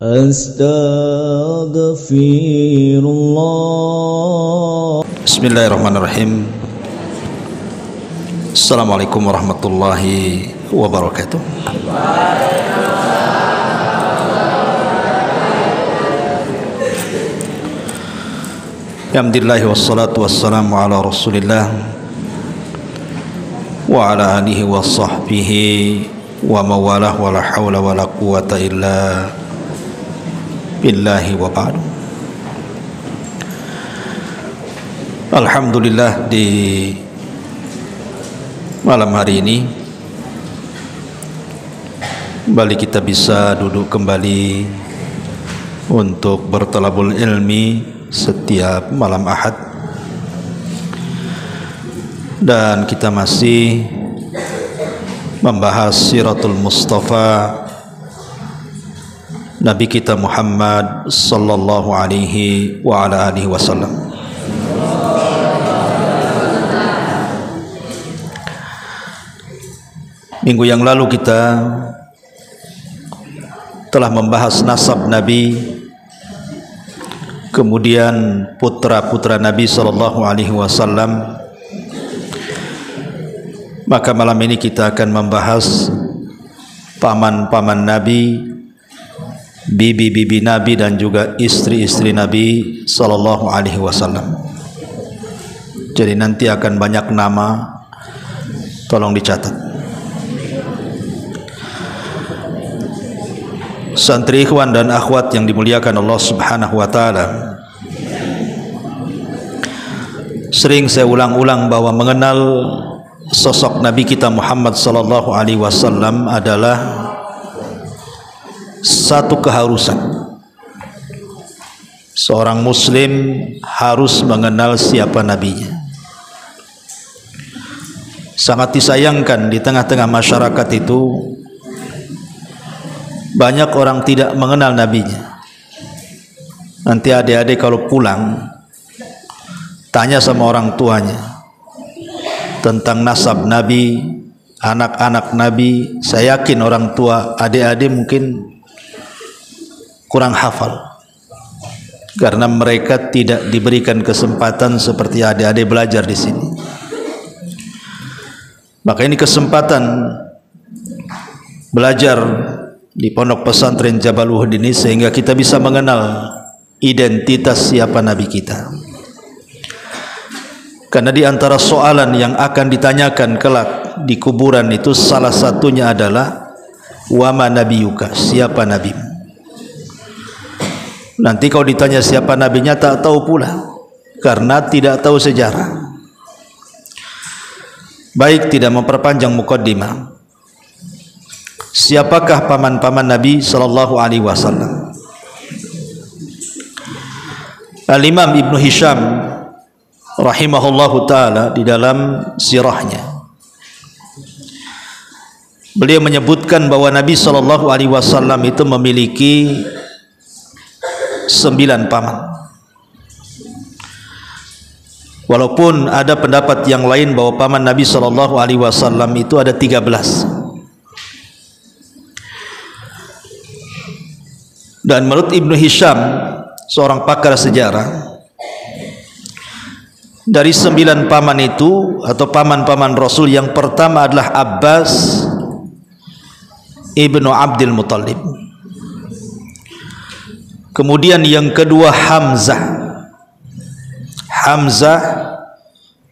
Astaghfirullah. Bismillahirrahmanirrahim. Assalamualaikum warahmatullahi wabarakatuh. Alhamdulillah wassalatu wassalamu ala Rasulillah wa ala alihi wa sahbihi wa mawalah wa la hawla wa la quwata illa billahi wa ba'du. Alhamdulillah, di malam hari ini kembali kita bisa duduk kembali untuk bertalabul ilmi setiap malam Ahad, dan kita masih membahas Siratul Mustafa Nabi kita Muhammad sallallahu alaihi wa ala alihi wasallam. Minggu yang lalu kita telah membahas nasab Nabi, kemudian putra-putra Nabi sallallahu alaihi wasallam. Maka malam ini kita akan membahas paman-paman Nabi, bibi-bibi Nabi, dan juga istri-istri Nabi sallallahu alaihi wasallam. Jadi nanti akan banyak nama, tolong dicatat. Santri ikhwan dan akhwat yang dimuliakan Allah Subhanahu wa taala, sering saya ulang-ulang bahwa mengenal sosok Nabi kita Muhammad sallallahu alaihi wasallam adalah satu keharusan. Seorang muslim harus mengenal siapa nabinya. Sangat disayangkan di tengah-tengah masyarakat itu banyak orang tidak mengenal nabinya. Nanti adik-adik kalau pulang tanya sama orang tuanya tentang nasab Nabi, anak-anak Nabi. Saya yakin orang tua adik-adik mungkin kurang hafal, karena mereka tidak diberikan kesempatan seperti adik-adik belajar di sini. Maka ini kesempatan belajar di pondok pesantren Jabal Uhud ini, sehingga kita bisa mengenal identitas siapa Nabi kita. Karena di antara soalan yang akan ditanyakan kelak di kuburan itu, salah satunya adalah wama nabiyuka, siapa nabimu. Nanti kalau ditanya siapa nabinya tak tahu pula, karena tidak tahu sejarah. Baik, tidak memperpanjang mukaddimah, siapakah paman-paman Nabi sallallahu alaihi wasallam? Al-Imam Ibnu Hisham rahimahullahu taala di dalam sirahnya, beliau menyebutkan bahwa Nabi sallallahu alaihi wasallam itu memiliki 9 paman. Walaupun ada pendapat yang lain bahwa paman Nabi sallallahu alaihi wasallam itu ada 13. Dan menurut Ibnu Hisham, seorang pakar sejarah, dari 9 paman itu atau paman-paman Rasul, yang pertama adalah Abbas ibnu Abdul Muttalib. Kemudian yang kedua Hamzah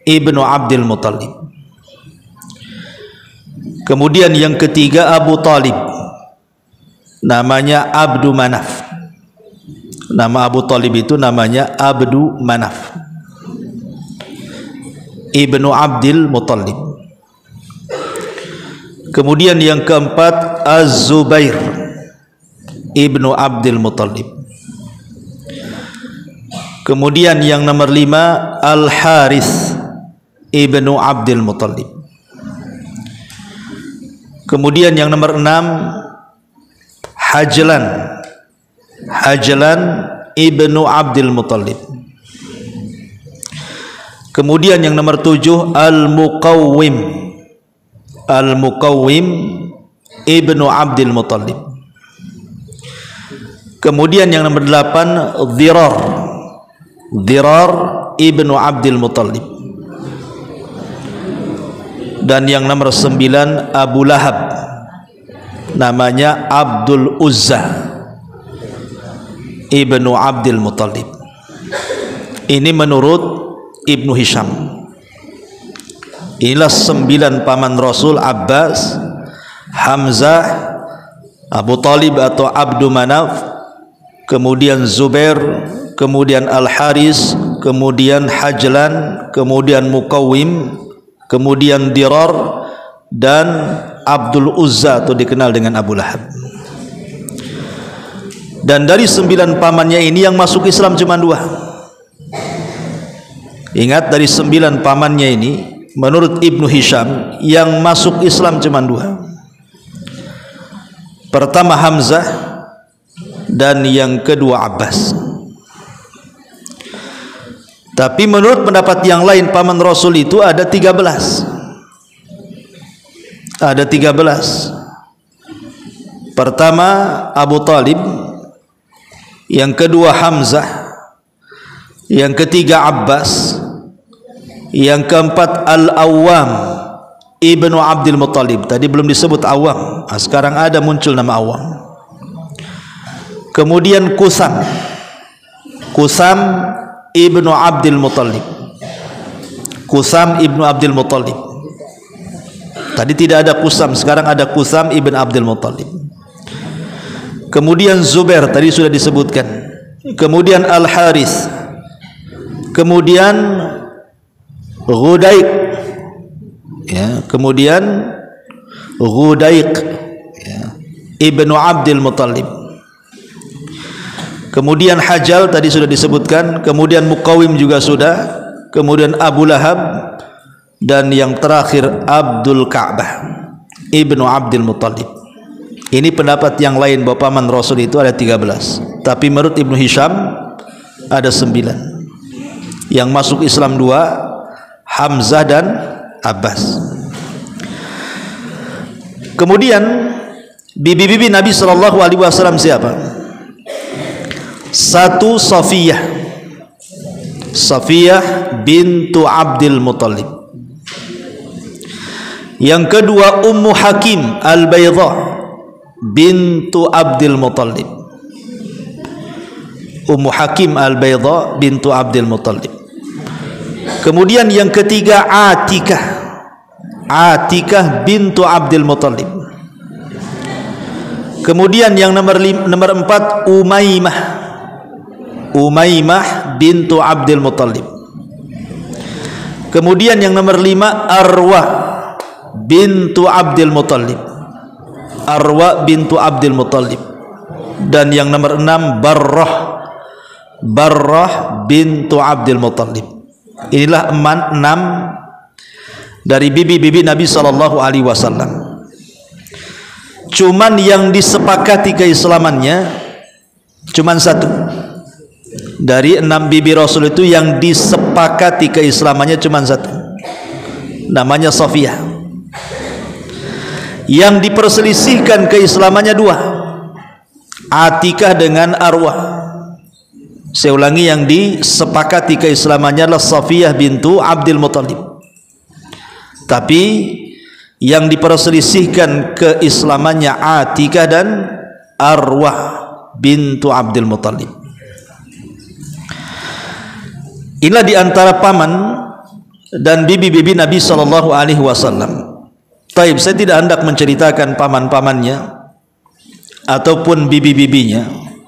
ibnu Abdul Muttalib. Kemudian yang ketiga Abu Talib, namanya Abdu Manaf. Nama Abu Talib itu namanya Abdu Manaf ibnu Abdul Muttalib. Kemudian yang keempat Az-Zubair ibnu Abdul Muttalib. Kemudian yang nomor 5 Al-Harith ibnu Abdul Muttalib. Kemudian yang nomor 6 Hajlan ibnu Abdul Muttalib. Kemudian yang nomor 7 Al-Muqawwim ibnu Abdul Muttalib. Kemudian yang nomor 8 Dhirar ibnu Abdul Muttalib. Dan yang nomor 9 Abu Lahab, namanya Abdul Uzza ibnu Abdul Muttalib. Ini menurut Ibnu Hisham. Inilah 9 paman Rasul: Abbas, Hamzah, Abu Talib atau Abdu Manaf, kemudian Zubair, kemudian Al-Haris, kemudian Hajlan, kemudian Muqawwim, kemudian Dirar, dan Abdul Uzza atau dikenal dengan Abu Lahab. Dan dari 9 pamannya ini yang masuk Islam cuma 2. Ingat, dari 9 pamannya ini menurut Ibnu Hisham yang masuk Islam cuma 2. Pertama Hamzah dan yang kedua Abbas. Tapi menurut pendapat yang lain paman Rasul itu ada 13. Ada 13. Pertama Abu Talib, yang kedua Hamzah, yang ketiga Abbas, yang keempat Al-Awwam ibnu Abdul Muttalib. Tadi belum disebut Awam, sekarang ada muncul nama Awam. Kemudian Kusam ibnu Abdul Muttalib. Kusam ibnu Abdul Muttalib. Tadi tidak ada Kusam, sekarang ada Kusam ibnu Abdul Muttalib. Kemudian Zubair, tadi sudah disebutkan. Kemudian Al-Harith, kemudian Ghudaiq, ya, kemudian Ghudaiq, ya, ibnu Abdul Muttalib. Kemudian Hajal tadi sudah disebutkan, kemudian Muqawwim juga sudah, kemudian Abu Lahab, dan yang terakhir Abdul Ka'bah ibnu Abdul Muttalib. Ini pendapat yang lain bahwa paman Rasul itu ada 13. Tapi menurut Ibnu Hisham ada 9. Yang masuk Islam 2, Hamzah dan Abbas. Kemudian bibi-bibi Nabi SAW siapa? 1 Safiyah bintu Abdul Muttalib. Yang kedua Ummu Hakim Al-Baydha bintu Abdul Muttalib. Ummu Hakim Al-Baydha bintu Abdul Muttalib. Kemudian yang ketiga Atikah bintu Abdul Muttalib. Kemudian yang nomor 4 Umaymah bintu Abdul Muttalib. Kemudian yang nomor 5 Arwah bintu Abdul Muttalib. Arwah bintu Abdul Muttalib. Dan yang nomor 6 Barrah bintu Abdul Muttalib. Inilah 6 dari bibi-bibi Nabi SAW. Cuman yang disepakati keislamannya cuman 1. Dari 6 bibi Rasul itu yang disepakati keislamannya cuman 1. Namanya Safiyah. Yang diperselisihkan keislamannya 2. Atikah dengan Arwah. Saya ulangi, yang disepakati keislamannya adalah Safiyah bintu Abdul Muttalib. Tapi yang diperselisihkan keislamannya Atikah dan Arwah bintu Abdul Muttalib. Inilah diantara paman dan bibi-bibi Nabi SAW. Taib, saya tidak hendak menceritakan paman-pamannya ataupun bibi-bibinya,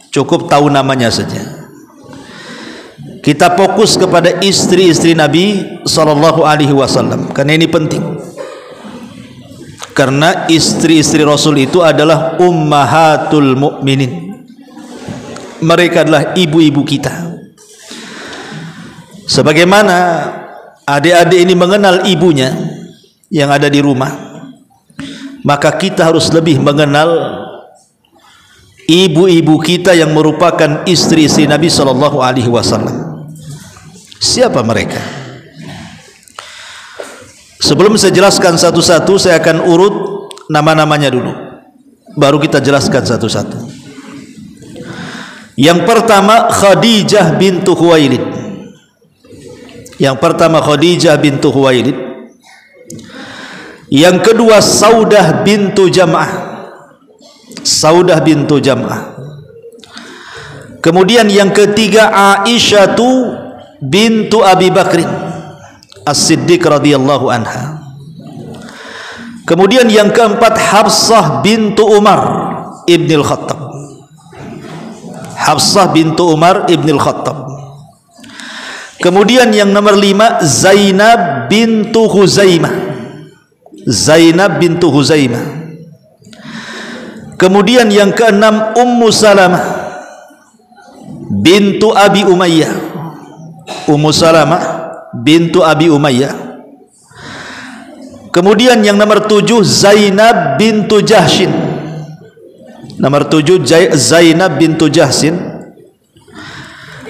cukup tahu namanya saja. Kita fokus kepada istri-istri Nabi SAW karena ini penting. Karena istri-istri Rasul itu adalah ummahatul mukminin. Mereka adalah ibu-ibu kita. Sebagaimana adik-adik ini mengenal ibunya yang ada di rumah, maka kita harus lebih mengenal ibu-ibu kita yang merupakan istri-istri Nabi SAW. Siapa mereka? Sebelum saya jelaskan satu-satu, saya akan urut nama-namanya dulu, baru kita jelaskan satu-satu. Yang pertama Khadijah bintu Khuwailid. Yang pertama Khadijah bintu Khuwailid. Yang kedua Saudah bintu Jam'ah. Saudah bintu Jam'ah. Kemudian yang ketiga Aisyah bintu Abi Bakrin As-Siddiq radhiyallahu anha. Kemudian yang keempat Hafsah bintu Umar ibnil Khattab. Hafsah bintu Umar ibnil Khattab. Kemudian yang nomor 5 Zainab bintu Huzaimah. Zainab bintu Huzaimah. Kemudian yang keenam Ummu Salamah bintu Abi Umayyah. Ummu Salamah bintu Abi Umayyah. Kemudian yang nomor 7 Zainab bintu Jahshin. Nomor 7 Zainab bintu Jahshin.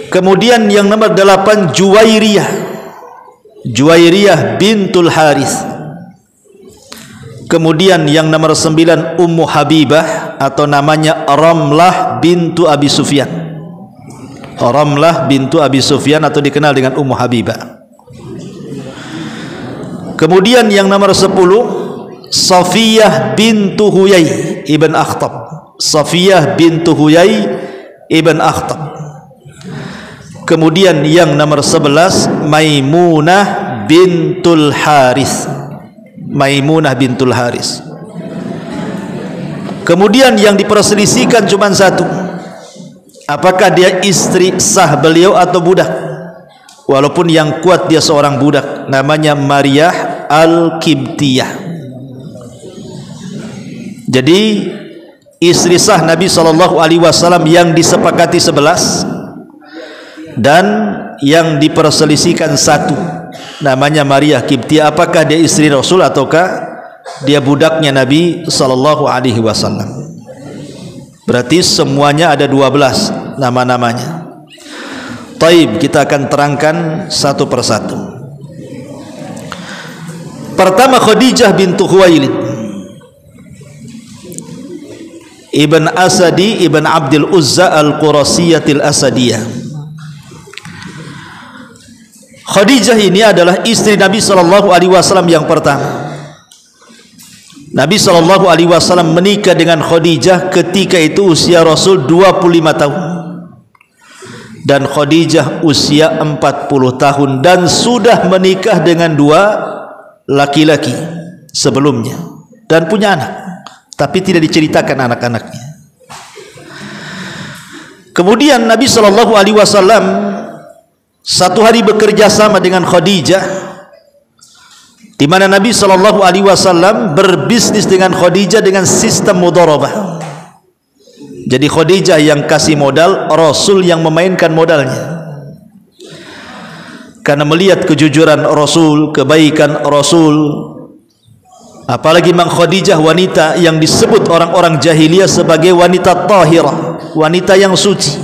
Kemudian yang nomor 8 Juwairiyah. Juwairiyah bintul Harith. Kemudian yang nomor 9 Ummu Habibah atau namanya Ramlah bintu Abi Sufyan. Ramlah bintu Abi Sufyan atau dikenal dengan Ummu Habibah. Kemudian yang nomor 10 Safiyah bintu Huyai ibn Akhtab. Safiyah bintu Huyai ibn Akhtab. Kemudian yang nomor 11 Maimunah bintul Haris. Maimunah bintul Haris. Kemudian yang diperselisihkan cuma satu, apakah dia istri sah beliau atau budak. Walaupun yang kuat dia seorang budak, namanya Maryah Al-Kibtiyah. Jadi istri sah Nabi SAW yang disepakati 11 dan yang diperselisihkan satu, namanya Maryah Kibtiyah. Apakah dia istri Rasul ataukah dia budaknya Nabi SAW? Berarti semuanya ada 12 nama-namanya. Taib, kita akan terangkan satu persatu. Pertama Khadijah bintu Khuwailid Ibn Asadi Ibn Abdul Uzza Al-Qurasiyatil Asadiyah. Khadijah ini adalah istri Nabi SAW yang pertama. Nabi SAW menikah dengan Khadijah ketika itu usia Rasul 25 tahun. Dan Khadijah usia 40 tahun dan sudah menikah dengan 2 laki-laki sebelumnya dan punya anak, tapi tidak diceritakan anak-anaknya. Kemudian Nabi SAW satu hari bekerja sama dengan Khadijah, di mana Nabi SAW berbisnis dengan Khadijah dengan sistem mudharabah. Jadi Khadijah yang kasih modal, Rasul yang memainkan modalnya. Karena melihat kejujuran Rasul, kebaikan Rasul. Apalagi Mang Khadijah wanita yang disebut orang-orang jahiliyah sebagai wanita tahirah, wanita yang suci.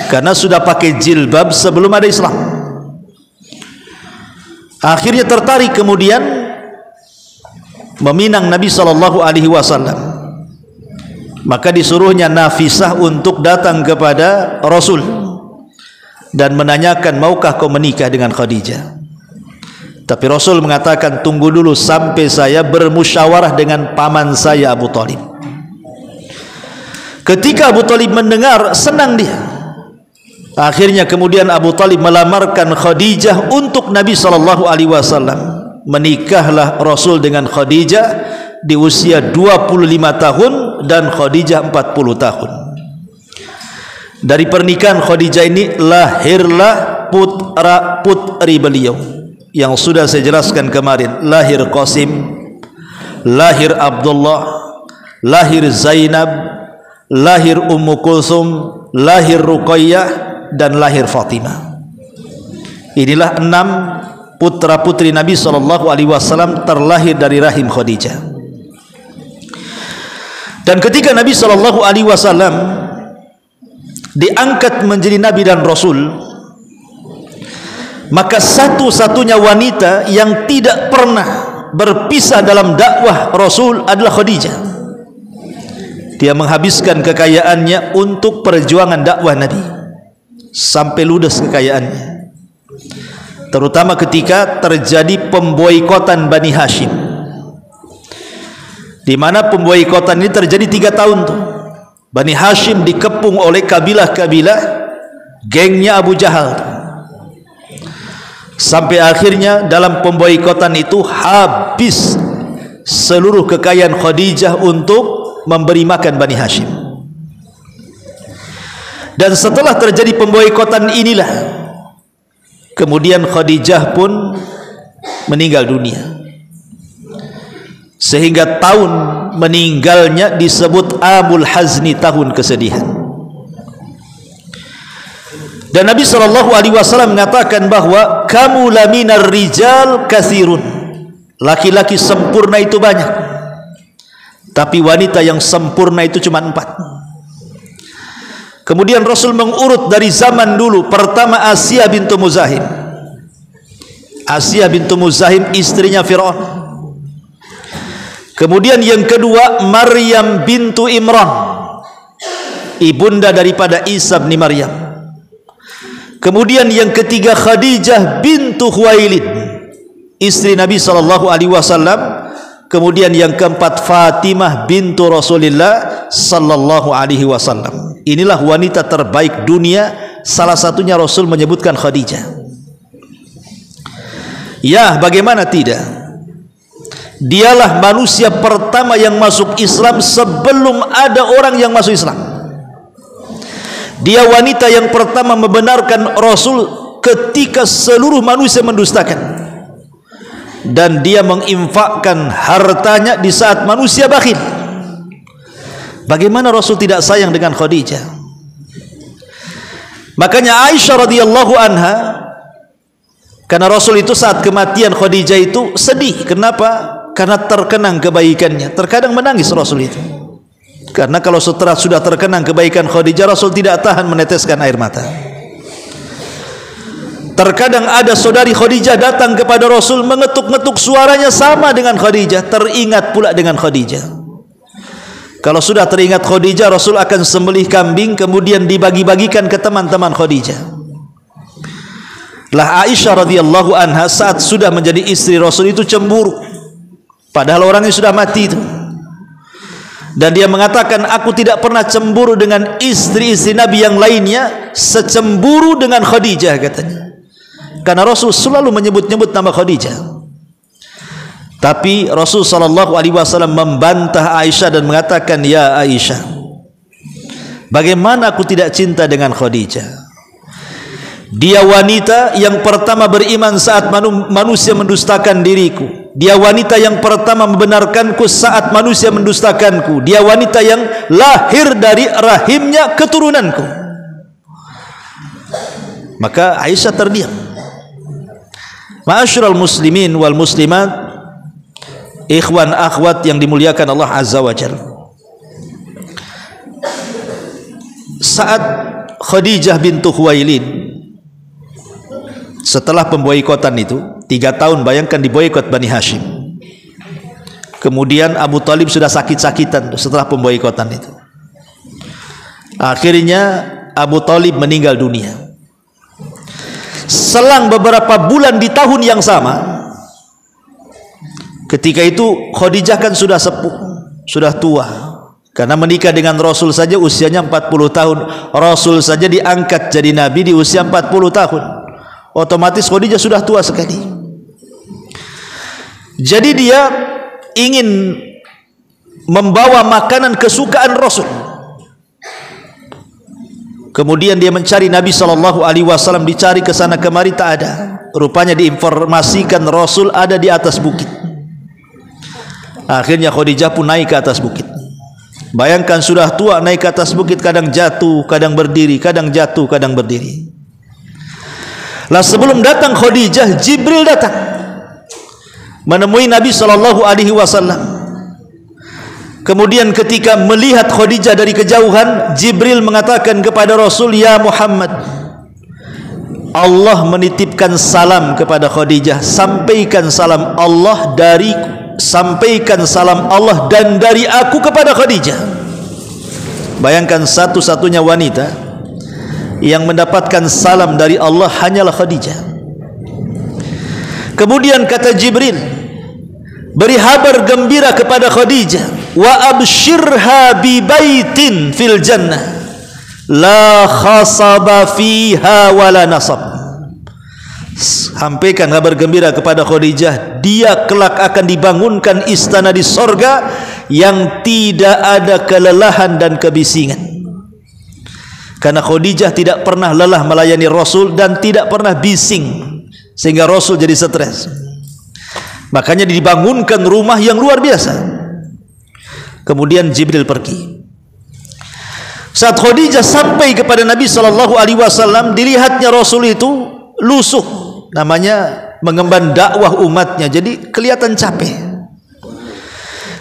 Karena sudah pakai jilbab sebelum ada Islam. Akhirnya tertarik kemudian meminang Nabi SAW. Maka disuruhnya Nafisah untuk datang kepada Rasul dan menanyakan, maukah kau menikah dengan Khadijah? Tapi Rasul mengatakan, tunggu dulu sampai saya bermusyawarah dengan paman saya Abu Talib. Ketika Abu Talib mendengar, senang dia. Akhirnya kemudian Abu Talib melamarkan Khadijah untuk Nabi SAW. Menikahlah Rasul dengan Khadijah di usia 25 tahun dan Khadijah 40 tahun. Dari pernikahan Khadijah ini lahirlah putra-putri beliau yang sudah saya jelaskan kemarin. Lahir Qasim, lahir Abdullah, lahir Zainab, lahir Ummu Kulsum, lahir Ruqayyah, dan lahir Fatimah. Inilah 6 putra-putri Nabi SAW terlahir dari rahim Khadijah. Dan ketika Nabi SAW diangkat menjadi Nabi dan Rasul, maka satu-satunya wanita yang tidak pernah berpisah dalam dakwah Rasul adalah Khadijah. Dia menghabiskan kekayaannya untuk perjuangan dakwah Nabi sampai ludes kekayaannya, terutama ketika terjadi pemboikotan Bani Hashim, di mana pemboikotan ini terjadi 3 tahun tuh. Bani Hashim dikepung oleh kabilah-kabilah gengnya Abu Jahal tuh. Sampai akhirnya dalam pemboikotan itu habis seluruh kekayaan Khadijah untuk memberi makan Bani Hashim. Dan setelah terjadi pemboikotan inilah kemudian Khadijah pun meninggal dunia, sehingga tahun meninggalnya disebut Amul Hazni, tahun kesedihan. Dan Nabi SAW mengatakan bahwa kamu laminar rijal kathirun, laki-laki sempurna itu banyak, tapi wanita yang sempurna itu cuma 4. Kemudian Rasul mengurut dari zaman dulu. Pertama Asiyah bintu Muzahim. Asiyah bintu Muzahim istrinya Fir'aun. Kemudian yang kedua Maryam bintu Imran, ibunda daripada Isa bin Maryam. Kemudian yang ketiga Khadijah bintu Khuwailid, istri Nabi SAW. Kemudian yang keempat Fatimah bintu Rasulullah SAW. Inilah wanita terbaik dunia. Salah satunya Rasul menyebutkan Khadijah. Ya, bagaimana tidak? Dialah manusia pertama yang masuk Islam sebelum ada orang yang masuk Islam. Dia wanita yang pertama membenarkan Rasul ketika seluruh manusia mendustakan. Dan dia menginfakkan hartanya di saat manusia bakhil. Bagaimana Rasul tidak sayang dengan Khadijah? Makanya Aisyah radhiyallahu anha, karena Rasul itu saat kematian Khadijah itu sedih. Kenapa? Karena terkenang kebaikannya. Terkadang menangis Rasul itu, karena kalau setelah sudah terkenang kebaikan Khadijah, Rasul tidak tahan meneteskan air mata. Terkadang ada saudari Khadijah datang kepada Rasul, mengetuk-ngetuk, suaranya sama dengan Khadijah. Teringat pula dengan Khadijah. Kalau sudah teringat Khadijah, Rasul akan sembelih kambing kemudian dibagi-bagikan ke teman-teman Khadijah. Lah Aisyah radhiyallahu anha saat sudah menjadi istri Rasul itu cemburu, padahal orangnya sudah mati itu. Dan dia mengatakan, aku tidak pernah cemburu dengan istri-istri Nabi yang lainnya secemburu dengan Khadijah, katanya. Karena Rasul selalu menyebut-nyebut nama Khadijah. Tapi Rasul SAW membantah Aisyah dan mengatakan, ya Aisyah, bagaimana aku tidak cinta dengan Khadijah? Dia wanita yang pertama beriman saat manusia mendustakan diriku. Dia wanita yang pertama membenarkanku saat manusia mendustakanku. Dia wanita yang lahir dari rahimnya keturunanku. Maka Aisyah terdiam. Ma'asyiral muslimin wal muslimat, ikhwan akhwat yang dimuliakan Allah Azza wa Jalla. Saat Khadijah bintu Khuwailid setelah pemboikotan itu 3 tahun, bayangkan diboikot Bani Hashim. Kemudian Abu Talib sudah sakit-sakitan setelah pemboikotan itu. Akhirnya Abu Talib meninggal dunia. Selang beberapa bulan di tahun yang sama, ketika itu Khadijah kan sudah sepuh, sudah tua, karena menikah dengan Rasul saja usianya 40 tahun. Rasul saja diangkat jadi Nabi di usia 40 tahun. Otomatis Khadijah sudah tua sekali. Jadi dia ingin membawa makanan kesukaan Rasul. Kemudian dia mencari Nabi SAW, dicari ke sana kemari tak ada. Rupanya diinformasikan Rasul ada di atas bukit. Akhirnya Khadijah pun naik ke atas bukit. Bayangkan sudah tua naik ke atas bukit, kadang jatuh, kadang berdiri, kadang jatuh, kadang berdiri. Lah sebelum datang Khadijah, Jibril datang menemui Nabi SAW. Kemudian ketika melihat Khadijah dari kejauhan, Jibril mengatakan kepada Rasul, ya Muhammad, Allah menitipkan salam kepada Khadijah. Sampaikan salam Allah dariku, sampaikan salam Allah dan dari aku kepada Khadijah. Bayangkan satu-satunya wanita yang mendapatkan salam dari Allah hanyalah Khadijah. Kemudian kata Jibril, beri kabar gembira kepada Khadijah, wa abshirha bi baitin fil jannah la khasaba fiha wala nasab. Sampaikan kabar gembira kepada Khadijah, dia kelak akan dibangunkan istana di sorga yang tidak ada kelelahan dan kebisingan. Karena Khadijah tidak pernah lelah melayani Rasul dan tidak pernah bising sehingga Rasul jadi stres. Makanya dibangunkan rumah yang luar biasa. Kemudian Jibril pergi. Saat Khadijah sampai kepada Nabi SAW, dilihatnya Rasul itu lusuh, namanya mengemban dakwah umatnya, jadi kelihatan capek.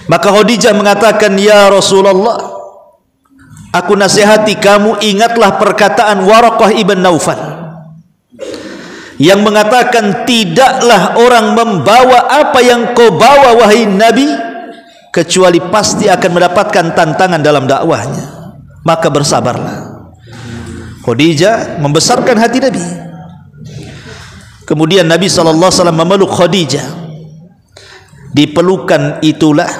Maka Khadijah mengatakan, ya Rasulullah, aku nasihati kamu, ingatlah perkataan Waraqah ibn Naufal yang mengatakan, tidaklah orang membawa apa yang kau bawa wahai Nabi kecuali pasti akan mendapatkan tantangan dalam dakwahnya. Maka bersabarlah. Khadijah membesarkan hati Nabi. Kemudian Nabi SAW memeluk Khadijah. Di pelukan itulah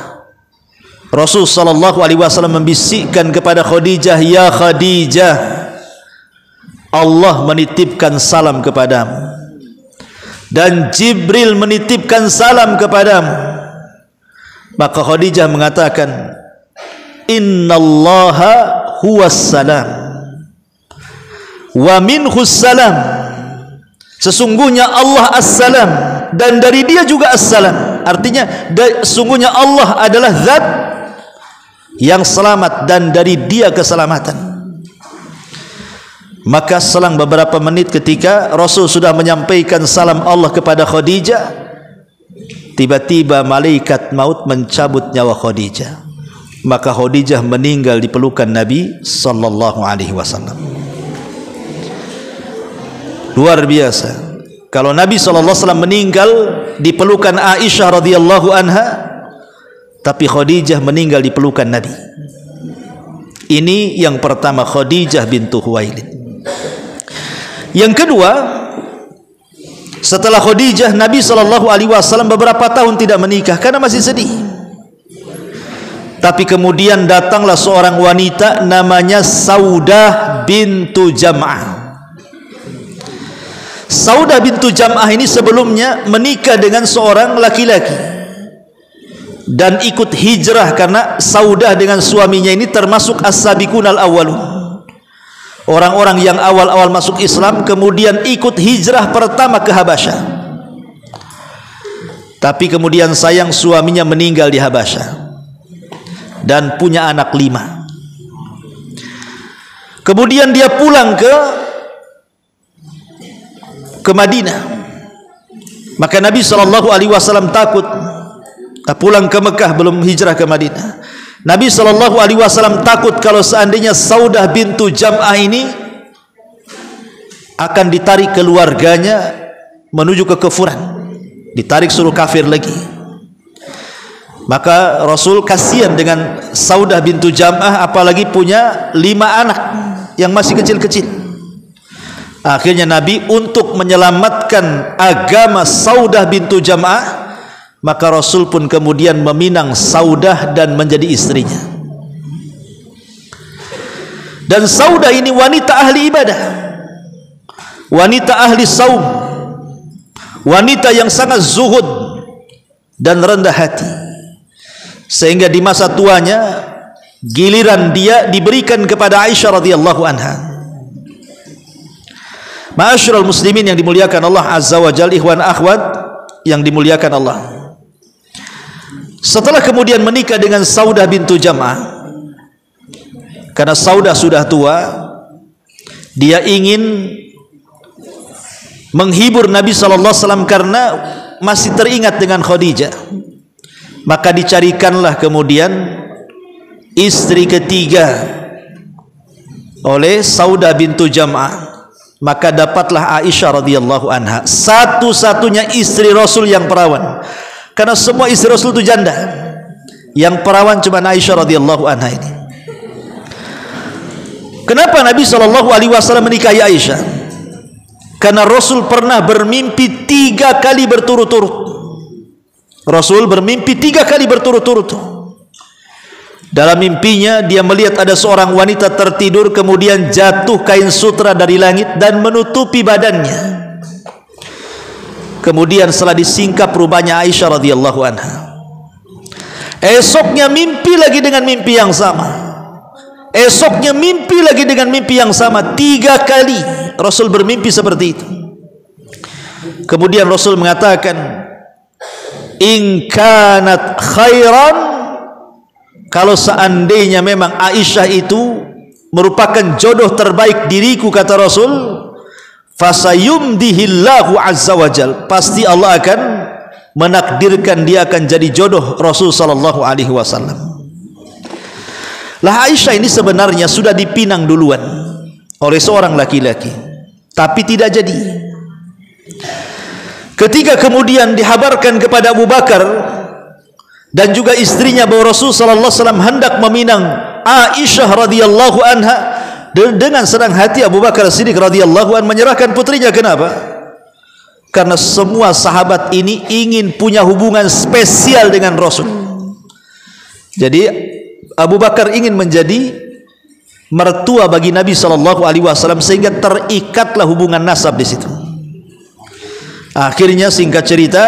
Rasul SAW membisikkan kepada Khadijah, ya Khadijah, Allah menitipkan salam kepadamu dan Jibril menitipkan salam kepadamu. Maka Khadijah mengatakan, innallaha huwas salam wa minhus salam. Sesungguhnya Allah as-salam dan dari dia juga as-salam. Artinya sesungguhnya Allah adalah zat yang selamat dan dari dia keselamatan. Maka selang beberapa menit ketika Rasul sudah menyampaikan salam Allah kepada Khadijah, tiba-tiba malaikat maut mencabut nyawa Khadijah. Maka Khadijah meninggal di pelukan Nabi sallallahu alaihi wasallam. Luar biasa. Kalau Nabi sallallahu alaihi wasallam meninggal di pelukan Aisyah radhiyallahu anha, tapi Khadijah meninggal di pelukan Nabi. Ini yang pertama, Khadijah bintu Khuwailid. Yang kedua, setelah Khadijah, Nabi sallallahu alaihi wasallam beberapa tahun tidak menikah karena masih sedih. Tapi kemudian datanglah seorang wanita namanya Saudah bintu Jam'ah. Saudah bintu Jam'ah ini sebelumnya menikah dengan seorang laki-laki dan ikut hijrah, karena Saudah dengan suaminya ini termasuk as-sabiqunal awwalun, orang-orang yang awal-awal masuk Islam kemudian ikut hijrah pertama ke Habasyah. Tapi kemudian sayang suaminya meninggal di Habasyah dan punya anak 5. Kemudian dia pulang ke Madinah. Maka Nabi SAW takut, pulang ke Mekah, belum hijrah ke Madinah. Nabi SAW takut kalau seandainya Saudah bintu Jam'ah ini akan ditarik keluarganya menuju kekufuran, ditarik suruh kafir lagi. Maka Rasul kasihan dengan Saudah bintu Jam'ah, apalagi punya 5 anak yang masih kecil-kecil. Akhirnya Nabi untuk menyelamatkan agama Saudah bintu Jam'ah, maka Rasul pun kemudian meminang Saudah dan menjadi istrinya. Dan Saudah ini wanita ahli ibadah, wanita ahli saum, wanita yang sangat zuhud dan rendah hati, sehingga di masa tuanya giliran dia diberikan kepada Aisyah radhiyallahu anha. Ma'asyiral muslimin yang dimuliakan Allah azza wa jalla, ikhwan akhwat yang dimuliakan Allah. Setelah kemudian menikah dengan Saudah bintu Jam'ah, karena Saudah sudah tua, dia ingin menghibur Nabi SAW karena masih teringat dengan Khadijah. Maka dicarikanlah kemudian istri ketiga oleh Saudah bintu Jam'ah. Maka dapatlah Aisyah radhiyallahu anha, satu-satunya istri Rasul yang perawan. Karena semua istri Rasul itu janda, yang perawan cuma Aisyah radhiyallahu anha ini. Kenapa Nabi SAW menikahi Aisyah? Karena Rasul pernah bermimpi 3 kali berturut-turut. Rasul bermimpi 3 kali berturut-turut. Dalam mimpinya dia melihat ada seorang wanita tertidur, kemudian jatuh kain sutra dari langit dan menutupi badannya. Kemudian setelah disingkap rupanya Aisyah radhiyallahu anha. Esoknya mimpi lagi dengan mimpi yang sama. Esoknya mimpi lagi dengan mimpi yang sama. 3 kali Rasul bermimpi seperti itu. Kemudian Rasul mengatakan, in kanat khairan, kalau seandainya memang Aisyah itu merupakan jodoh terbaik diriku, kata Rasul, fasayumdihillahu azza wajal, pasti Allah akan menakdirkan dia akan jadi jodoh Rasul sallallahu alaihi wasallam. Lah Aisyah ini sebenarnya sudah dipinang duluan oleh seorang laki-laki, tapi tidak jadi. Ketika kemudian dihabarkan kepada Abu Bakar dan juga istrinya bahwa Rasul sallallahu alaihi wasallam hendak meminang Aisyah radhiyallahu anha, dengan senang hati Abu Bakar Siddiq radhiyallahu anhu menyerahkan putrinya. Kenapa? Karena semua sahabat ini ingin punya hubungan spesial dengan Rasul. Jadi Abu Bakar ingin menjadi mertua bagi Nabi sallallahu alaihi wasallam, sehingga terikatlah hubungan nasab di situ. Akhirnya singkat cerita,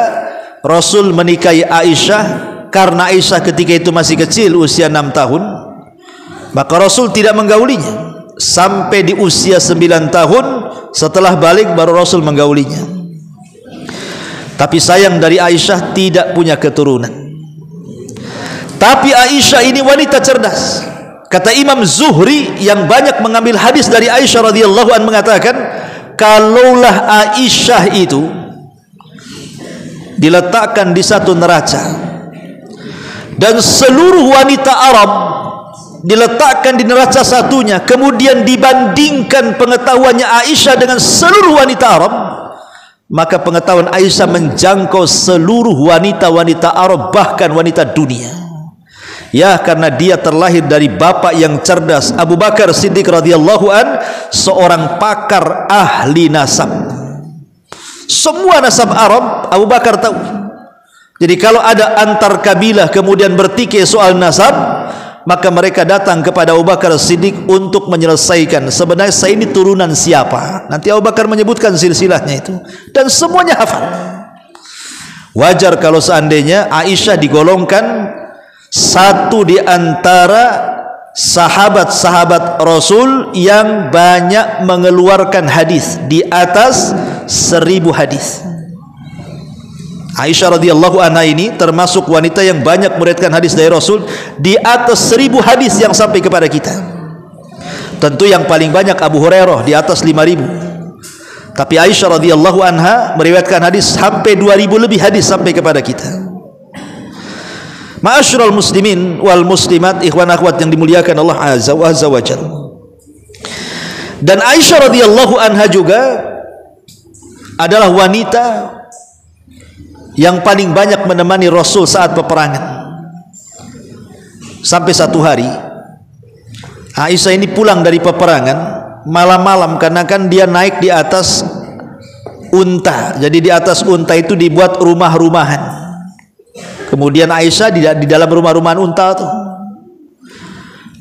Rasul menikahi Aisyah karena Aisyah ketika itu masih kecil, usia 6 tahun. Maka Rasul tidak menggaulinya sampai di usia 9 tahun. Setelah balik baru Rasul menggaulinya. Tapi sayang dari Aisyah tidak punya keturunan. Tapi Aisyah ini wanita cerdas. Kata Imam Zuhri yang banyak mengambil hadis dari Aisyah radhiyallahu anha mengatakan, kalaulah Aisyah itu diletakkan di satu neraca dan seluruh wanita Arab diletakkan di neraca satunya, kemudian dibandingkan pengetahuannya Aisyah dengan seluruh wanita Arab, maka pengetahuan Aisyah menjangkau seluruh wanita-wanita Arab, bahkan wanita dunia. Ya, karena dia terlahir dari bapak yang cerdas, Abu Bakar Siddiq radhiyallahu an, seorang pakar ahli nasab. Semua nasab Arab Abu Bakar tahu. Jadi kalau ada antar kabilah kemudian bertikai soal nasab, maka mereka datang kepada Abu Bakar Siddiq untuk menyelesaikan sebenarnya saya ini turunan siapa. Nanti Abu Bakar menyebutkan silsilahnya itu, dan semuanya hafal. Wajar kalau seandainya Aisyah digolongkan satu di antara sahabat-sahabat Rasul yang banyak mengeluarkan hadis, di atas 1000 hadis. Aisyah radhiyallahu anha ini termasuk wanita yang banyak meriwayatkan hadis dari Rasul, di atas 1000 hadis yang sampai kepada kita. Tentu yang paling banyak Abu Hurairah di atas 5000. Tapi Aisyah radhiyallahu anha meriwayatkan hadis sampai 2000 lebih hadis sampai kepada kita. Ma'asyiral muslimin wal muslimat, ikhwan akhwat yang dimuliakan Allah azza wa jalla. Dan Aisyah radhiyallahu anha juga adalah wanita yang paling banyak menemani Rasul saat peperangan. Sampai satu hari Aisyah ini pulang dari peperangan malam-malam, karena kan dia naik di atas unta. Jadi di atas unta itu dibuat rumah-rumahan. Kemudian Aisyah di dalam rumah-rumahan unta itu.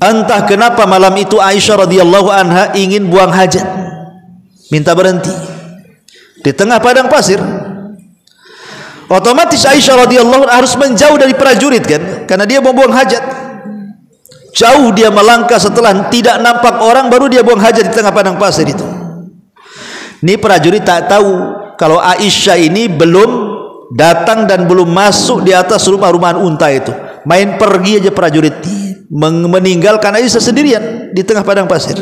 Entah kenapa malam itu Aisyah radhiyallahu anha ingin buang hajat, minta berhenti di tengah padang pasir. Otomatis Aisyah radhiyallahu anha harus menjauh dari prajurit kan, karena dia mau buang hajat. Jauh dia melangkah, setelah tidak nampak orang baru dia buang hajat di tengah padang pasir itu. Ini prajurit tak tahu kalau Aisyah ini belum datang dan belum masuk di atas rumah-rumahan unta itu. Main pergi aja prajurit, meninggalkan Aisyah sendirian di tengah padang pasir.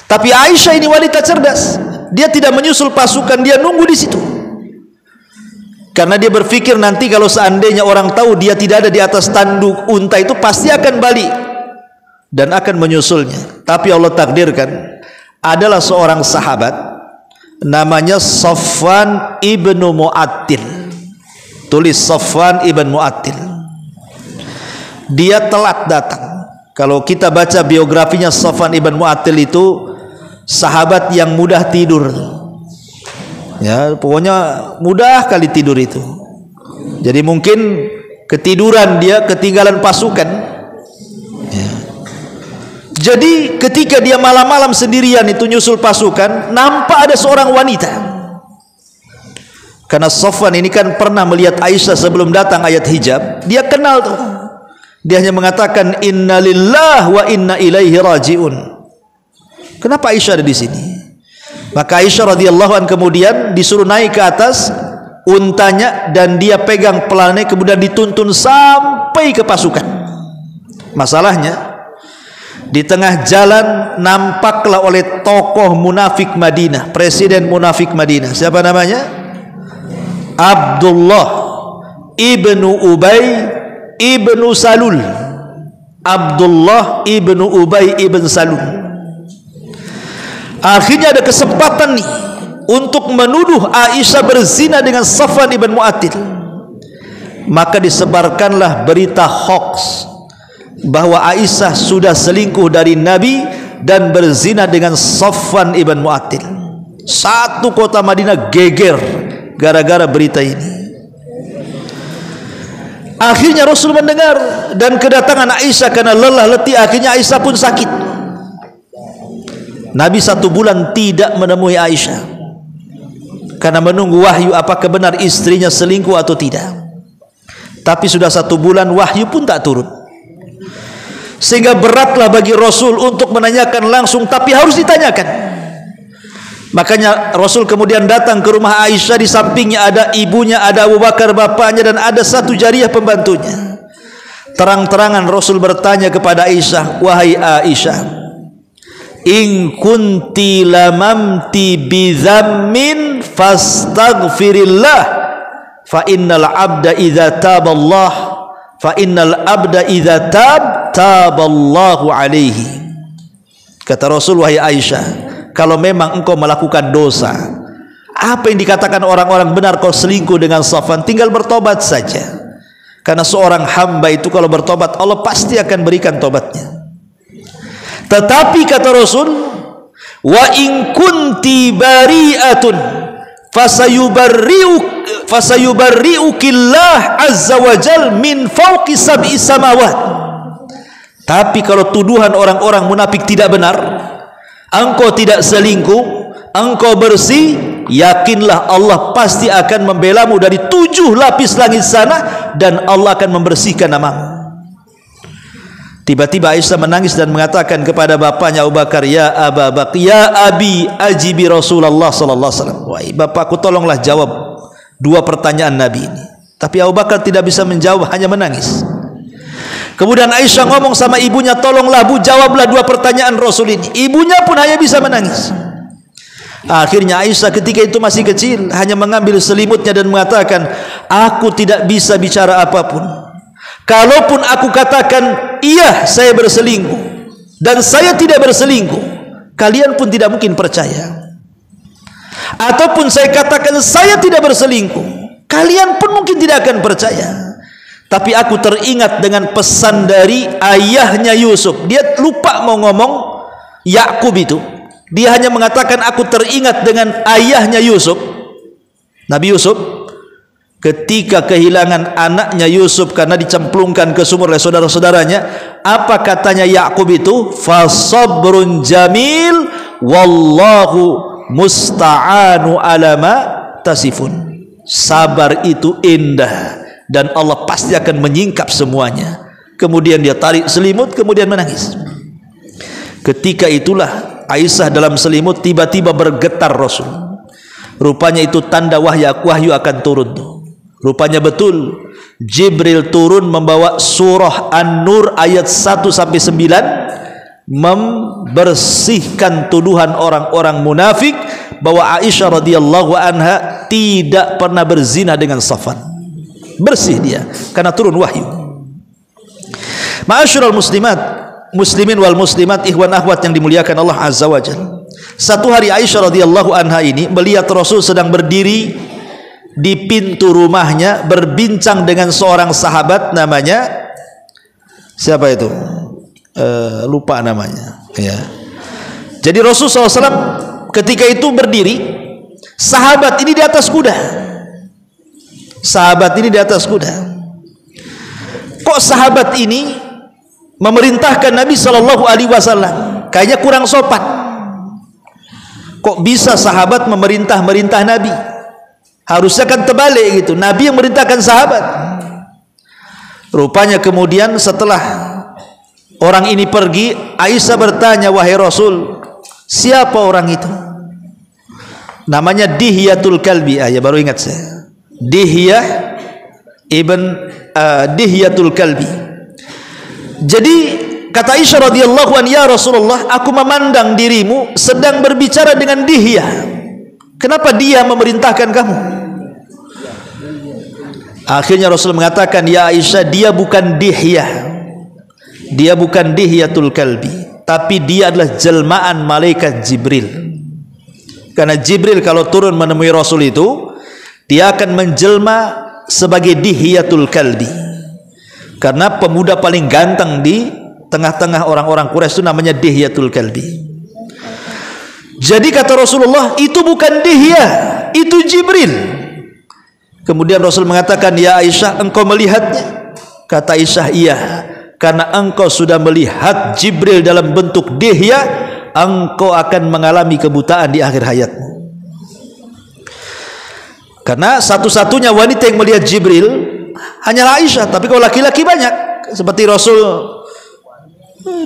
Tapi Aisyah ini wanita cerdas, dia tidak menyusul pasukan, dia nunggu di situ. Karena dia berpikir nanti kalau seandainya orang tahu dia tidak ada di atas tanduk unta itu, pasti akan balik dan akan menyusulnya. Tapi Allah takdirkan adalah seorang sahabat namanya Safwan ibnu Mu'attil. Tulis Safwan ibnu Mu'attil. Dia telat datang. Kalau kita baca biografinya Safwan ibn Mu'attil itu sahabat yang mudah tidur. Ya, pokoknya mudah kali tidur itu. Jadi mungkin ketiduran dia, ketinggalan pasukan. Ya. Jadi ketika dia malam-malam sendirian itu nyusul pasukan, nampak ada seorang wanita. Karena Safwan ini kan pernah melihat Aisyah sebelum datang ayat hijab, dia kenal tuh. Dia hanya mengatakan inna lillah wa inna ilaihi rajiun. Kenapa Aisyah ada di sini? Maka Aisyah radhiyallahu an kemudian disuruh naik ke atas untanya dan dia pegang pelannya, kemudian dituntun sampai ke pasukan. Masalahnya di tengah jalan nampaklah oleh tokoh munafik Madinah, presiden munafik Madinah. Siapa namanya? Abdullah ibnu Ubay ibnu Salul. Abdullah ibnu Ubay ibn Salul. Akhirnya ada kesempatan nih untuk menuduh Aisyah berzina dengan Safwan ibn Mu'attil. Maka disebarkanlah berita hoax bahwa Aisyah sudah selingkuh dari Nabi dan berzina dengan Safwan ibn Mu'attil. Satu kota Madinah geger gara-gara berita ini. Akhirnya Rasul mendengar dan kedatangan Aisyah karena lelah letih, akhirnya Aisyah pun sakit. Nabi 1 bulan tidak menemui Aisyah karena menunggu wahyu apakah benar istrinya selingkuh atau tidak. Tapi sudah 1 bulan wahyu pun tak turun, sehingga beratlah bagi Rasul untuk menanyakan langsung, tapi harus ditanyakan. Makanya Rasul kemudian datang ke rumah Aisyah, di sampingnya ada ibunya, ada Abu Bakar bapaknya, dan ada 1 jariyah pembantunya. Terang-terangan Rasul bertanya kepada Aisyah, wahai Aisyah, in kunti lamamti bizammin fastaghfirillah fa innal abda idza taballah fa innal abda idza taballahu alaihi. Kata Rasul, wahai Aisyah, kalau memang engkau melakukan dosa, apa yang dikatakan orang-orang benar, kau selingkuh dengan Safwan, tinggal bertobat saja. Karena seorang hamba itu kalau bertobat, Allah pasti akan berikan tobatnya. Tetapi kata Rasul, wa in kunti bari'atun fasayubarri'ukillah azza wa jal min fawqi sab'i samawat. Tapi kalau tuduhan orang-orang munafik tidak benar, engkau tidak selingkuh, engkau bersih, yakinlah Allah pasti akan membelamu dari 7 lapis langit sana, dan Allah akan membersihkan namamu. Tiba-tiba Aisyah menangis dan mengatakan kepada bapaknya Abu Bakar, ya Aba Bakar, ya Abi ajibi Rasulullah sallallahu alaihi wasallam. Wahai bapakku, tolonglah jawab 2 pertanyaan Nabi ini. Tapi Abu Bakar tidak bisa menjawab, hanya menangis. Kemudian Aisyah ngomong sama ibunya, tolonglah Bu, jawablah 2 pertanyaan Rasul ini. Ibunya pun hanya bisa menangis. Akhirnya Aisyah ketika itu masih kecil, hanya mengambil selimutnya dan mengatakan, aku tidak bisa bicara apapun. Kalaupun aku katakan iya saya berselingkuh dan saya tidak berselingkuh, kalian pun tidak mungkin percaya. Ataupun saya katakan saya tidak berselingkuh, kalian pun mungkin tidak akan percaya. Tapi aku teringat dengan pesan dari ayahnya Yusuf. Dia lupa mau ngomong Yakub itu. Dia hanya mengatakan aku teringat dengan ayahnya Yusuf, Nabi Yusuf. Ketika kehilangan anaknya Yusuf karena dicemplungkan ke sumur oleh saudara-saudaranya, apa katanya Yakub itu? Fasabrun jamil wallahu musta'anu alama tasifun. Sabar itu indah dan Allah pasti akan menyingkap semuanya. Kemudian dia tarik selimut, kemudian menangis. Ketika itulah Aisyah dalam selimut, tiba-tiba bergetar Rasul. Rupanya itu tanda wahyu akan turun tuh. Rupanya betul Jibril turun membawa surah An-Nur ayat 1-9, membersihkan tuduhan orang-orang munafik bahwa Aisyah radhiyallahu anha tidak pernah berzina dengan Safwan. Bersih dia karena turun wahyu. Ma'asyiral muslimat, muslimin wal muslimat, ikhwan akhwat yang dimuliakan Allah azza wajalla. Satu hari Aisyah radhiyallahu anha ini melihat Rasul sedang berdiri di pintu rumahnya berbincang dengan seorang sahabat namanya siapa itu? lupa namanya, ya. Jadi Rasulullah SAW ketika itu berdiri, sahabat ini di atas kuda. Sahabat ini di atas kuda. Kok sahabat ini memerintahkan Nabi SAW? Kayaknya kurang sopan. Kok bisa sahabat memerintah Nabi? Harusnya kan terbalik gitu. Nabi yang merintahkan sahabat. Rupanya kemudian setelah orang ini pergi, Aisyah bertanya, wahai Rasul, siapa orang itu? Namanya Dihyatul Kalbi. Ya baru ingat saya. Dihyatul Kalbi. Jadi kata Aisyah radhiyallahu anha, ya Rasulullah, aku memandang dirimu sedang berbicara dengan Dihya. Kenapa dia memerintahkan kamu? Akhirnya Rasul mengatakan, ya Aisyah, dia bukan Dihya. Dia bukan Dihyatul Kalbi, tapi dia adalah jelmaan malaikat Jibril. Karena Jibril kalau turun menemui Rasul itu, dia akan menjelma sebagai Dihyatul Kalbi. Karena pemuda paling ganteng di tengah-tengah orang-orang Quraisy itu namanya Dihyatul Kalbi. Jadi kata Rasulullah, itu bukan Dihya, itu Jibril. Kemudian Rasul mengatakan, ya Aisyah, engkau melihatnya? Kata Aisyah, iya. Karena engkau sudah melihat Jibril dalam bentuk Dihya, engkau akan mengalami kebutaan di akhir hayatmu. Karena satu-satunya wanita yang melihat Jibril hanyalah Aisyah. Tapi kalau laki-laki banyak. Seperti Rasul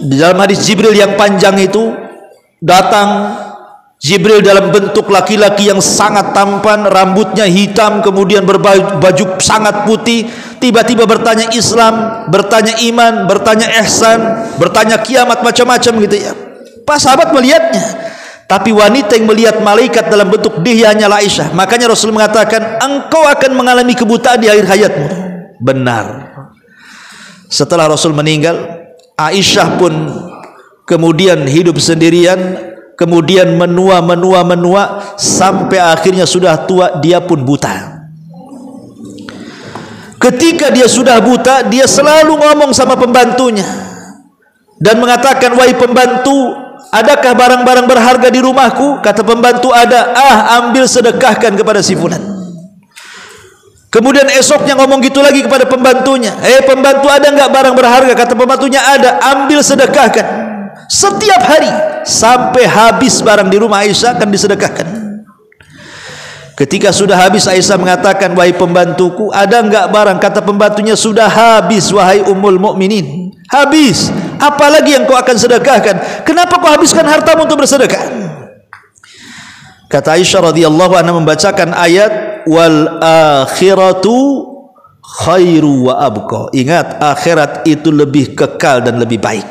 di dalam hadis Jibril yang panjang itu, datang Jibril dalam bentuk laki-laki yang sangat tampan, rambutnya hitam, kemudian berbaju sangat putih, tiba-tiba bertanya Islam, bertanya iman, bertanya ihsan, bertanya kiamat, macam-macam gitu ya. Pas sahabat melihatnya, tapi wanita yang melihat malaikat dalam bentuk Dihya hanyalah Aisyah. Makanya Rasul mengatakan, engkau akan mengalami kebutaan di akhir hayatmu. Benar. Setelah Rasul meninggal, Aisyah pun kemudian hidup sendirian, kemudian menua sampai akhirnya sudah tua, dia pun buta. Ketika dia sudah buta, dia selalu ngomong sama pembantunya dan mengatakan, wahai pembantu, adakah barang-barang berharga di rumahku? Kata pembantu, ada. Ambil sedekahkan kepada si fulan. Kemudian esoknya ngomong gitu lagi kepada pembantunya, pembantu, ada enggak barang berharga? Kata pembantunya, ada. Ambil sedekahkan. Setiap hari sampai habis barang di rumah Aisyah akan disedekahkan. Ketika sudah habis, Aisyah mengatakan, wahai pembantuku, ada enggak barang? Kata pembantunya, sudah habis wahai Ummul Mukminin. Habis. Apalagi yang kau akan sedekahkan? Kenapa kau habiskan hartamu untuk bersedekah? Kata Aisyah radhiyallahu anha membacakan ayat, wal akhiratu khairu wa abqa. Ingat, akhirat itu lebih kekal dan lebih baik.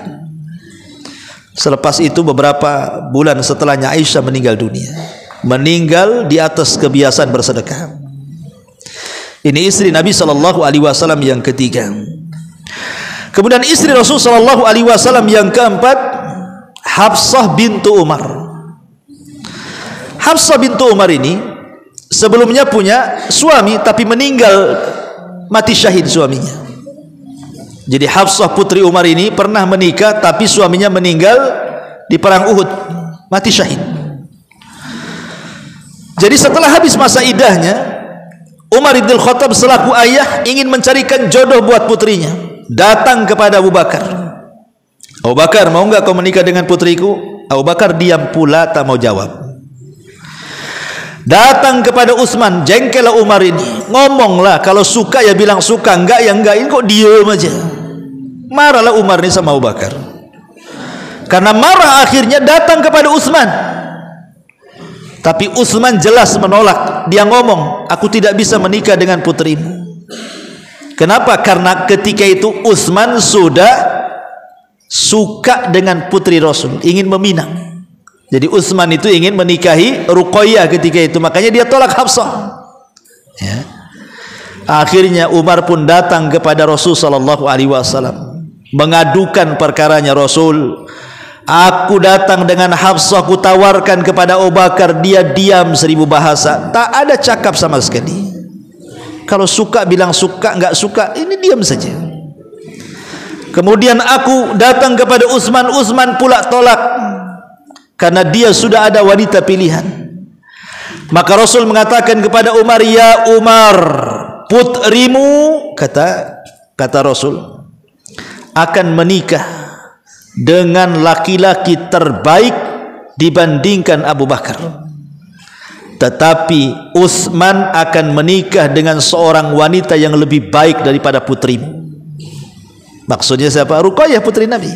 Selepas itu beberapa bulan setelahnya Aisyah meninggal dunia. Meninggal di atas kebiasaan bersedekah. Ini istri Nabi SAW yang ketiga. Kemudian istri Rasul SAW yang keempat, Hafsah bintu Umar. Hafsah bintu Umar ini sebelumnya punya suami, tapi meninggal, mati syahid suaminya. Jadi Hafsah putri Umar ini pernah menikah, tapi suaminya meninggal di perang Uhud, mati syahid. Jadi setelah habis masa iddahnya, Umar bin Khattab selaku ayah ingin mencarikan jodoh buat putrinya. Datang kepada Abu Bakar. Abu Bakar, mau enggak kau menikah dengan putriku? Abu Bakar diam pula, tak mau jawab. Datang kepada Utsman, jengkellah Umar ini. Ngomonglah, kalau suka ya bilang suka, enggak ya enggak. Ini kok diam aja. Marahlah Umar ini sama Abu Bakar. Karena marah akhirnya datang kepada Utsman. Tapi Utsman jelas menolak. Dia ngomong, aku tidak bisa menikah dengan putrimu. Kenapa? Karena ketika itu Utsman sudah suka dengan putri Rasul, ingin meminang. Jadi Utsman itu ingin menikahi Ruqayyah ketika itu, makanya dia tolak Hafsah. Ya. Akhirnya Umar pun datang kepada Rasul SAW, mengadukan perkaranya. Rasul, aku datang dengan Hafsah, ku tawarkan kepada Abu Bakar, dia diam 1000 bahasa, tak ada cakap sama sekali. Kalau suka bilang suka, enggak suka ini diam saja. Kemudian aku datang kepada Utsman, Utsman pula tolak karena dia sudah ada wanita pilihan. Maka Rasul mengatakan kepada Umar, ya Umar, putrimu, kata Rasul, akan menikah dengan laki-laki terbaik dibandingkan Abu Bakar. Tetapi Utsman akan menikah dengan seorang wanita yang lebih baik daripada putrimu. Maksudnya siapa? Ruqayyah, putri Nabi.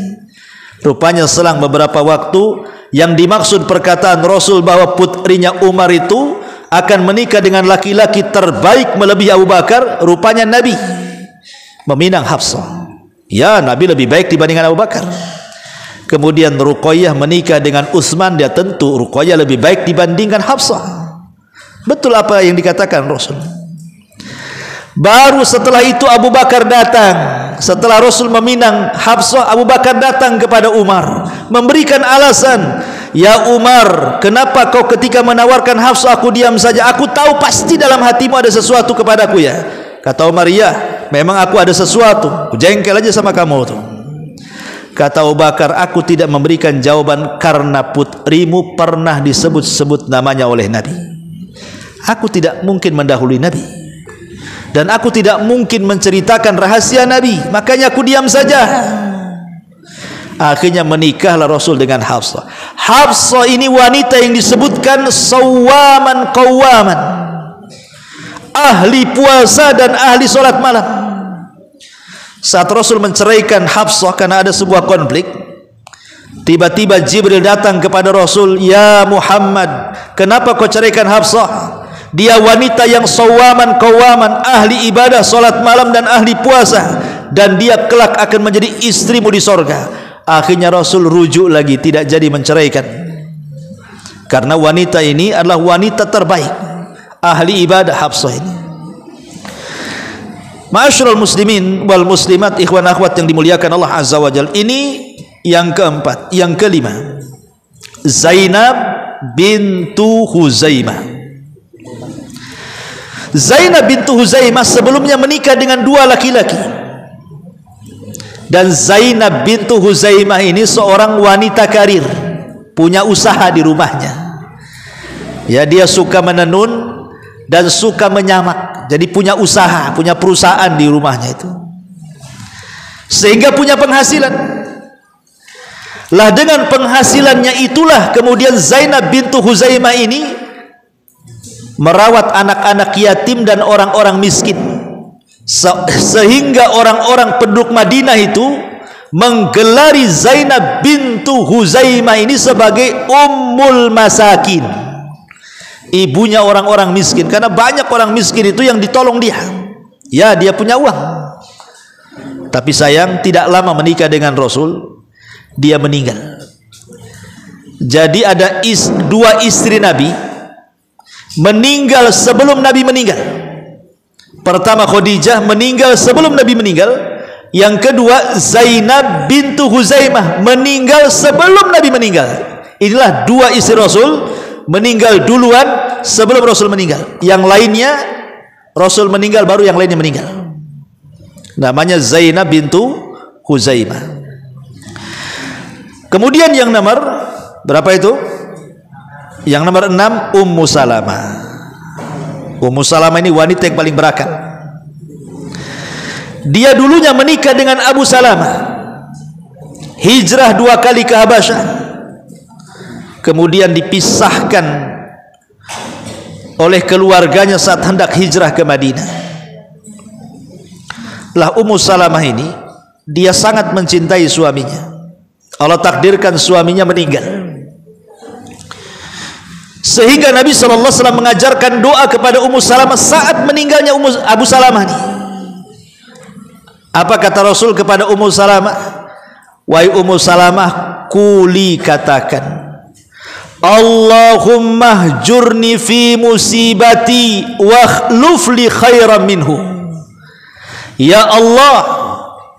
Rupanya selang beberapa waktu, yang dimaksud perkataan Rasul bahwa putrinya Umar itu akan menikah dengan laki-laki terbaik melebihi Abu Bakar, rupanya Nabi meminang Hafsah. Ya, Nabi lebih baik dibandingkan Abu Bakar. Kemudian Ruqayyah menikah dengan Utsman, dia tentu Ruqayyah lebih baik dibandingkan Hafsah. Betul apa yang dikatakan Rasul. Baru setelah itu Abu Bakar datang. Setelah Rasul meminang Hafsah, Abu Bakar datang kepada Umar memberikan alasan. Ya Umar, kenapa kau ketika menawarkan Hafsah aku diam saja? Aku tahu pasti dalam hatimu ada sesuatu kepadaku ya. Kata Umar, ya memang aku ada sesuatu, aku jengkel aja sama kamu tuh. Kata Abu Bakar, aku tidak memberikan jawaban karena putrimu pernah disebut-sebut namanya oleh Nabi. Aku tidak mungkin mendahului Nabi, dan aku tidak mungkin menceritakan rahasia Nabi, makanya aku diam saja. Akhirnya menikahlah Rasul dengan Hafsah. Hafsah ini wanita yang disebutkan sawwaman qawwaman, ahli puasa dan ahli solat malam. Saat Rasul menceraikan Hafsah karena ada sebuah konflik, tiba-tiba Jibril datang kepada Rasul, ya Muhammad, kenapa kau ceraikan Hafsah? Dia wanita yang sawwaman qawwaman, ahli ibadah, solat malam dan ahli puasa, dan dia kelak akan menjadi istrimu di sorga. Akhirnya Rasul rujuk lagi, tidak jadi menceraikan, karena wanita ini adalah wanita terbaik, ahli ibadah Hafsah ini. Ma'asyiral muslimin wal muslimat, ikhwan akhwat yang dimuliakan Allah Azza wa Jalla. Ini yang keempat. Yang kelima, Zainab bintu Huzaimah. Zainab bintu Huzaimah sebelumnya menikah dengan dua laki-laki, dan Zainab bintu Huzaimah ini seorang wanita karir, punya usaha di rumahnya. Ya, dia suka menenun dan suka menyamak, jadi punya usaha, punya perusahaan di rumahnya itu, sehingga punya penghasilan. Lah dengan penghasilannya itulah kemudian Zainab bintu Huzaimah ini merawat anak-anak yatim dan orang-orang miskin, sehingga orang-orang penduduk Madinah itu menggelari Zainab bintu Huzaimah ini sebagai Ummul Masakin, ibunya orang-orang miskin, karena banyak orang miskin itu yang ditolong dia. Ya, dia punya uang, tapi sayang tidak lama menikah dengan Rasul, dia meninggal. Jadi ada dua istri Nabi meninggal sebelum Nabi meninggal. Pertama Khadijah meninggal sebelum Nabi meninggal. Yang kedua Zainab bintu Huzaimah meninggal sebelum Nabi meninggal. Inilah dua istri Rasul meninggal duluan sebelum Rasul meninggal. Yang lainnya Rasul meninggal baru yang lainnya meninggal. Namanya Zainab bintu Huzaimah. Kemudian yang nomor berapa itu? Yang nomor 6, Ummu Salamah. Ummu Salamah ini wanita yang paling berakal. Dia dulunya menikah dengan Abu Salamah, hijrah 2 kali ke Habasyah, kemudian dipisahkan oleh keluarganya saat hendak hijrah ke Madinah. Lah Ummu Salamah ini, dia sangat mencintai suaminya. Allah takdirkan suaminya meninggal, sehingga Nabi SAW mengajarkan doa kepada Ummu Salamah saat meninggalnya Abu Salamah ini. Apa kata Rasul kepada Ummu Salamah? Wahai Ummu Salamah, kuli, katakan, Allahumma hjurni fi musibati wa khluf li khairan minhu. Ya Allah,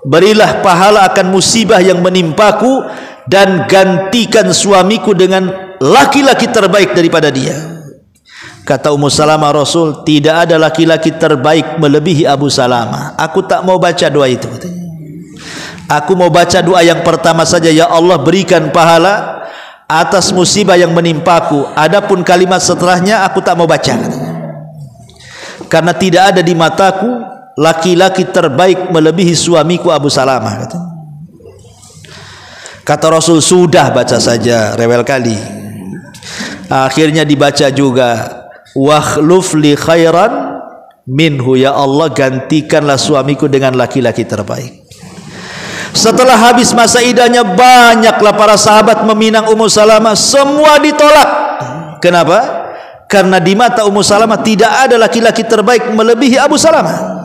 berilah pahala akan musibah yang menimpaku dan gantikan suamiku dengan laki-laki terbaik daripada dia. Kata Ummu Salamah, Rasul, tidak ada laki-laki terbaik melebihi Abu Salamah. Aku tak mau baca doa itu, katanya. Aku mau baca doa yang pertama saja, ya Allah berikan pahala atas musibah yang menimpaku. Adapun kalimat setelahnya aku tak mau baca. Karena tidak ada di mataku laki-laki terbaik melebihi suamiku Abu Salamah. Kata Rasul, sudah baca saja, rewel kali. Akhirnya dibaca juga, wakhluf li khairan minhu, ya Allah gantikanlah suamiku dengan laki-laki terbaik. Setelah habis masa iddahnya, banyaklah para sahabat meminang Ummu Salamah, semua ditolak. Kenapa? Karena di mata Ummu Salamah tidak ada laki-laki terbaik melebihi Abu Salamah.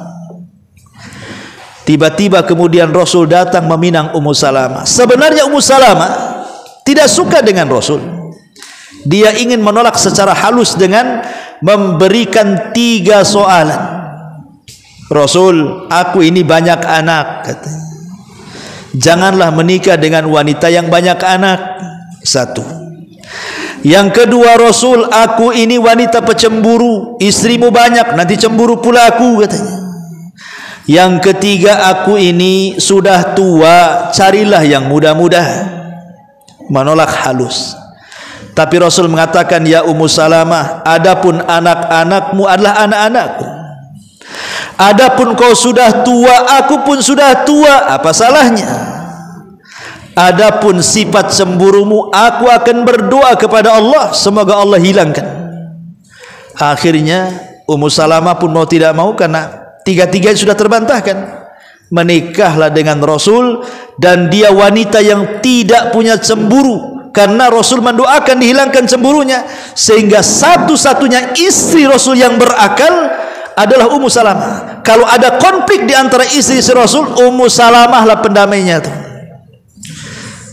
Tiba-tiba kemudian Rasul datang meminang Ummu Salamah. Sebenarnya Ummu Salamah tidak suka dengan Rasul. Dia ingin menolak secara halus dengan memberikan 3 soalan. Rasul, aku ini banyak anak, katanya. Janganlah menikah dengan wanita yang banyak anak. 1. Yang kedua, Rasul, aku ini wanita pecemburu, istrimu banyak, nanti cemburu pula aku, katanya. Yang ketiga, aku ini sudah tua, carilah yang muda-muda. Menolak halus. Tapi Rasul mengatakan, ya Ummu Salamah, adapun anak-anakmu adalah anak-anakku. Adapun kau sudah tua, aku pun sudah tua, apa salahnya? Adapun sifat cemburumu, aku akan berdoa kepada Allah, semoga Allah hilangkan. Akhirnya Ummu Salamah pun mau tidak mau, karena tiga-tiganya sudah terbantahkan. Menikahlah dengan Rasul, dan dia wanita yang tidak punya cemburu, karena Rasul mendoakan dihilangkan cemburunya. Sehingga satu-satunya istri Rasul yang berakal adalah Ummu Salamah. Kalau ada konflik di antara istri-istri Rasul, Ummu Salamah lah pendamainya itu.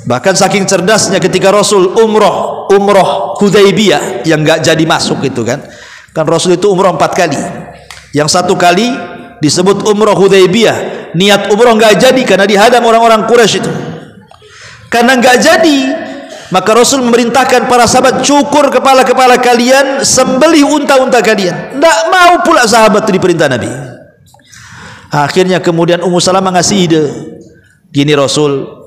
Bahkan saking cerdasnya, ketika Rasul umroh Hudaybiyah yang nggak jadi masuk itu kan Rasul itu umroh 4 kali. Yang 1 kali disebut umroh Hudaybiyah, niat umroh nggak jadi karena dihadang orang-orang Quraisy itu. Karena nggak jadi, maka Rasul memerintahkan para sahabat, cukur kepala-kepala kalian, sembelih unta-unta kalian. Tidak mau pula sahabat itu diperintah Nabi. Akhirnya kemudian Ummu Salamah ngasih ide, gini Rasul,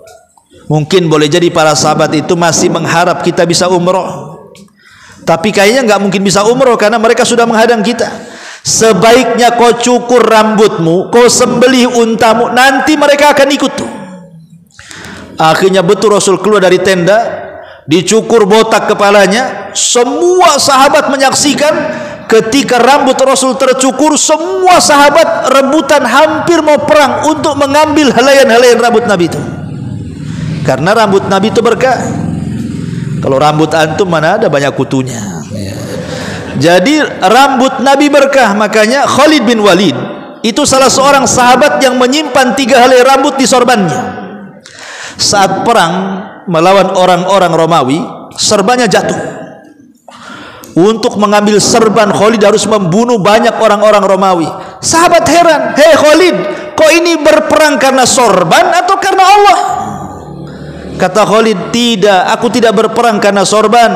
mungkin boleh jadi para sahabat itu masih mengharap kita bisa umroh, tapi kayaknya nggak mungkin bisa umroh karena mereka sudah menghadang kita. Sebaiknya kau cukur rambutmu, kau sembelih untamu, nanti mereka akan ikut tuh. Akhirnya betul Rasul keluar dari tenda, dicukur botak kepalanya. Semua sahabat menyaksikan ketika rambut Rasul tercukur. Semua sahabat rebutan, hampir mau perang untuk mengambil helaian-helaian rambut Nabi itu, karena rambut Nabi itu berkah. Kalau rambut antum mana ada banyak kutunya. Jadi rambut Nabi berkah. Makanya Khalid bin Walid itu salah seorang sahabat yang menyimpan 3 helai rambut di sorbannya. Saat perang melawan orang-orang Romawi, serbannya jatuh. Untuk mengambil serban, Khalid harus membunuh banyak orang-orang Romawi. Sahabat heran, hei Khalid, kok ini berperang karena sorban atau karena Allah? Kata Khalid, tidak, aku tidak berperang karena sorban.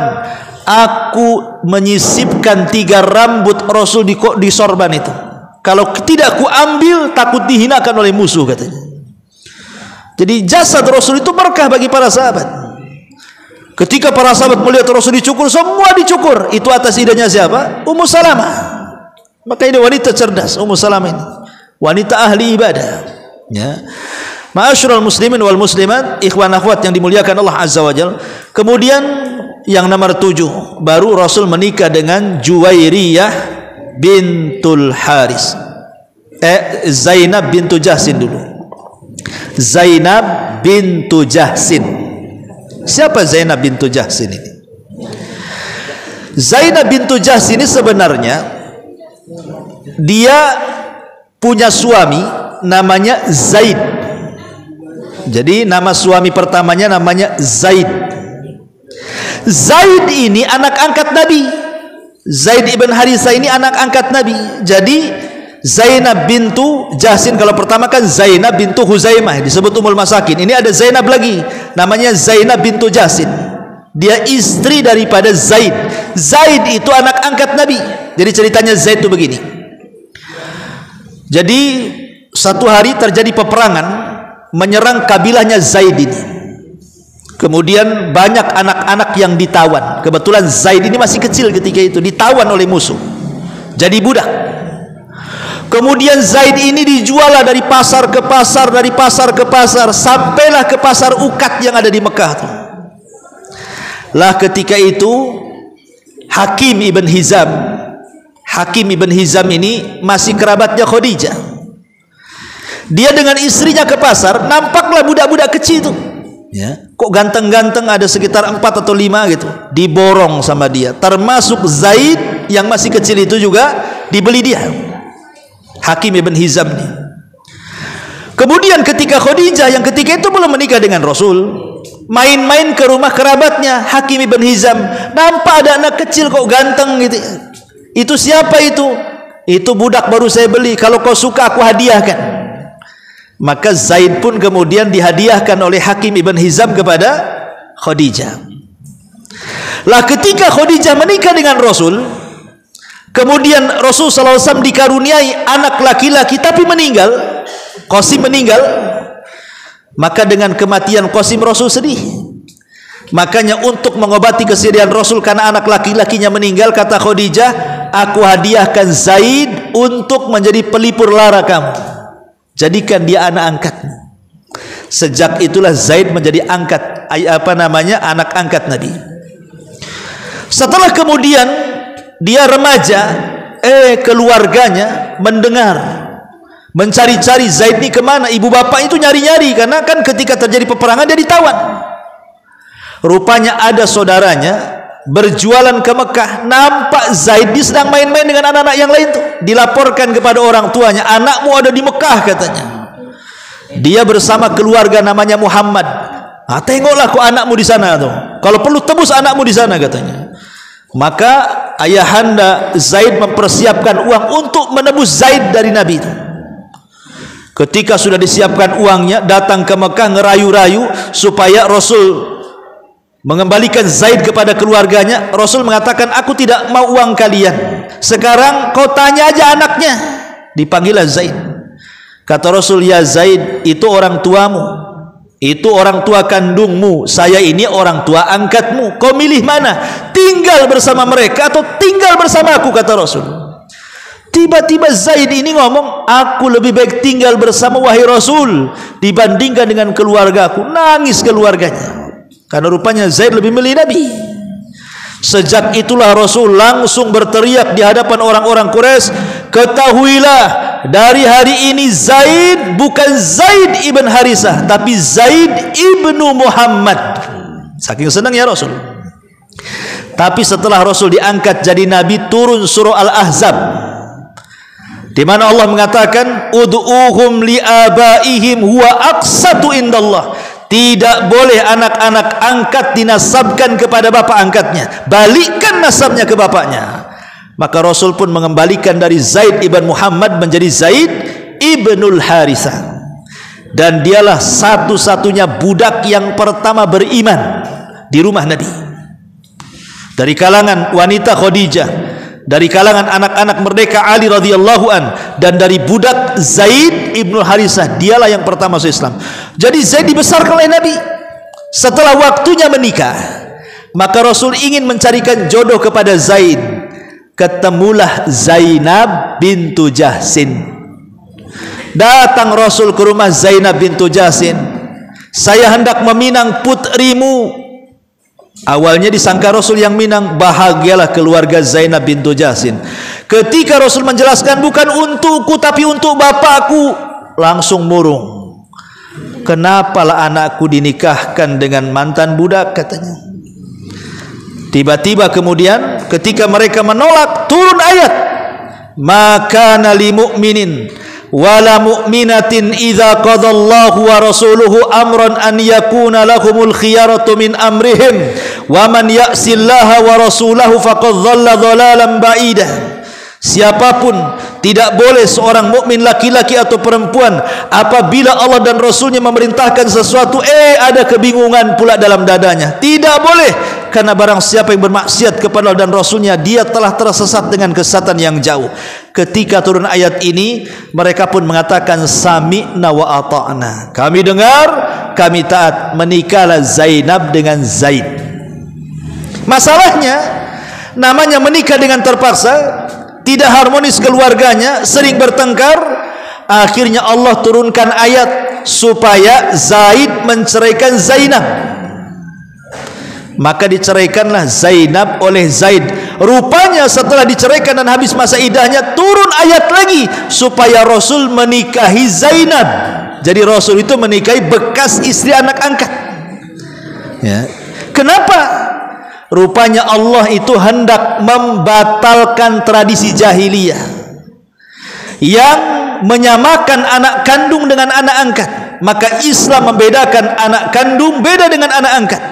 Aku menyisipkan 3 rambut Rasul di sorban itu. Kalau tidak aku ambil, takut dihinakan oleh musuh, katanya. Jadi jasad Rasul itu berkah bagi para sahabat. Ketika para sahabat melihat Rasul dicukur, semua dicukur. Itu atas idenya siapa? Ummu Salamah. Maka ini wanita cerdas, Ummu Salamah ini, wanita ahli ibadah. Ya. Ma'asyiral muslimin wal muslimat, ikhwan akhwat yang dimuliakan Allah Azza wa Jalla. Kemudian yang nomor 7, baru Rasul menikah dengan Juwairiyah bintul Haris. Zainab bintu Jahsin dulu. Zainab bintu Jahsin. Siapa Zainab bintu Jahsin ini? Zainab bintu Jahsin ini sebenarnya dia punya suami namanya Zaid. Jadi nama suami pertamanya namanya Zaid. Zaid ini anak angkat Nabi. Zaid ibn Harisah ini anak angkat Nabi. Jadi Zainab bintu Jahsin, kalau pertama kan Zainab bintu Huzaimah, disebut Ummul Masakin. Ini ada Zainab lagi, namanya Zainab bintu Jahsin. Dia istri daripada Zaid. Zaid itu anak angkat Nabi. Jadi ceritanya Zaid itu begini. Jadi satu hari terjadi peperangan menyerang kabilahnya Zaid ini. Kemudian banyak anak-anak yang ditawan. Kebetulan Zaid ini masih kecil ketika itu, ditawan oleh musuh, jadi budak. Kemudian Zaid ini dijual dari pasar ke pasar, dari pasar ke pasar, sampailah ke pasar Ukat yang ada di Mekah tuh. Lah ketika itu Hakim ibn Hizam ini masih kerabatnya Khadijah. Dia dengan istrinya ke pasar, nampaklah budak-budak kecil itu, ya, kok ganteng-ganteng, ada sekitar 4 atau 5 gitu, diborong sama dia, termasuk Zaid yang masih kecil itu juga dibeli dia, Hakim ibn Hizam nih. Kemudian ketika Khadijah yang ketika itu belum menikah dengan Rasul, main-main ke rumah kerabatnya Hakim ibn Hizam, nampak ada anak kecil kok ganteng gitu. Itu siapa itu? Itu budak baru saya beli, kalau kau suka aku hadiahkan. Maka Zaid pun kemudian dihadiahkan oleh Hakim ibn Hizam kepada Khadijah. Lah ketika Khadijah menikah dengan Rasul, kemudian Rasul SAW dikaruniai anak laki-laki tapi meninggal, Qasim meninggal. Maka dengan kematian Qasim Rasul sedih. Makanya untuk mengobati kesedihan Rasul karena anak laki-lakinya meninggal, kata Khadijah, aku hadiahkan Zaid untuk menjadi pelipur lara kamu, jadikan dia anak angkatmu. Sejak itulah Zaid menjadi anak angkat Nabi. Setelah kemudian dia remaja, keluarganya mendengar, mencari-cari Zaid ini kemana. Ibu bapak itu nyari-nyari, karena kan ketika terjadi peperangan dia ditawan. Rupanya ada saudaranya berjualan ke Mekah, nampak Zaid sedang main-main dengan anak-anak yang lain tuh. Dilaporkan kepada orang tuanya, anakmu ada di Mekah katanya. Dia bersama keluarga namanya Muhammad. Tengoklah kok anakmu di sana tuh. Kalau perlu tebus anakmu di sana katanya. Maka ayahanda Zaid mempersiapkan uang untuk menebus Zaid dari Nabi itu. Ketika sudah disiapkan uangnya, datang ke Mekah ngerayu-rayu supaya Rasul mengembalikan Zaid kepada keluarganya. Rasul mengatakan, aku tidak mau uang kalian, sekarang kau tanya aja anaknya. Dipanggillah Zaid. Kata Rasul, ya Zaid, itu orang tuamu, itu orang tua kandungmu, saya ini orang tua angkatmu, kau milih mana? Tinggal bersama mereka atau tinggal bersama aku, kata Rasul. Tiba-tiba Zaid ini ngomong, aku lebih baik tinggal bersama wahai Rasul dibandingkan dengan keluargaku. Nangis keluarganya, karena rupanya Zaid lebih milih Nabi. Sejak itulah Rasul langsung berteriak di hadapan orang-orang Quraisy, ketahuilah dari hari ini Zaid bukan Zaid ibn Harisah, tapi Zaid ibnu Muhammad. Saking senangnya Rasul. Tapi setelah Rasul diangkat jadi Nabi, turun surah Al-Ahzab, di mana Allah mengatakan, ud'uhum li'abaihim huwa aqsatu indallah. Tidak boleh anak-anak angkat dinasabkan kepada bapak angkatnya, balikkan nasabnya ke bapaknya. Maka Rasul pun mengembalikan dari Zaid ibn Muhammad menjadi Zaid ibnul Harithah. Dan dialah satu-satunya budak yang pertama beriman di rumah Nabi. Dari kalangan wanita Khadijah, dari kalangan anak-anak merdeka Ali radhiyallahu an, dan dari budak Zaid ibnu Harisah, dialah yang pertama masuk Islam. Jadi Zaid dibesarkan oleh Nabi. Setelah waktunya menikah, maka Rasul ingin mencarikan jodoh kepada Zaid. Ketemulah Zainab bintu Jahsin. Datang Rasul ke rumah Zainab bintu Jahsin, saya hendak meminang putrimu. Awalnya disangka Rasul yang minang, bahagialah keluarga Zainab bintu Jahsin. Ketika Rasul menjelaskan bukan untukku tapi untuk bapakku, langsung murung. Kenapalah anakku dinikahkan dengan mantan budak, katanya. Tiba-tiba kemudian ketika mereka menolak, turun ayat, maka li mu'minin wala mu'minatin idza qadallahu wa rasuluhu amran an yakuna lahumul khiyaratu min amrihim wa man ya'sillaha wa rasulahu faqad dhalla dhalalan ba'ida. Siapapun tidak boleh seorang mukmin laki-laki atau perempuan apabila Allah dan Rasulnya memerintahkan sesuatu, ada kebingungan pula dalam dadanya. Tidak boleh, karena barang siapa yang bermaksiat kepada Allah dan Rasulnya, dia telah tersesat dengan kesesatan yang jauh. Ketika turun ayat ini, mereka pun mengatakan sami'na wa ata'na. Kami dengar, kami taat. Menikahlah Zainab dengan Zaid. Masalahnya, namanya menikah dengan terpaksa, tidak harmonis keluarganya, sering bertengkar. Akhirnya Allah turunkan ayat supaya Zaid menceraikan Zainab. Maka diceraikanlah Zainab oleh Zaid. Rupanya setelah diceraikan dan habis masa iddahnya, turun ayat lagi supaya Rasul menikahi Zainab. Jadi Rasul itu menikahi bekas istri anak angkat. Ya. Kenapa? Rupanya Allah itu hendak membatalkan tradisi jahiliyah yang menyamakan anak kandung dengan anak angkat. Maka Islam membedakan anak kandung beda dengan anak angkat.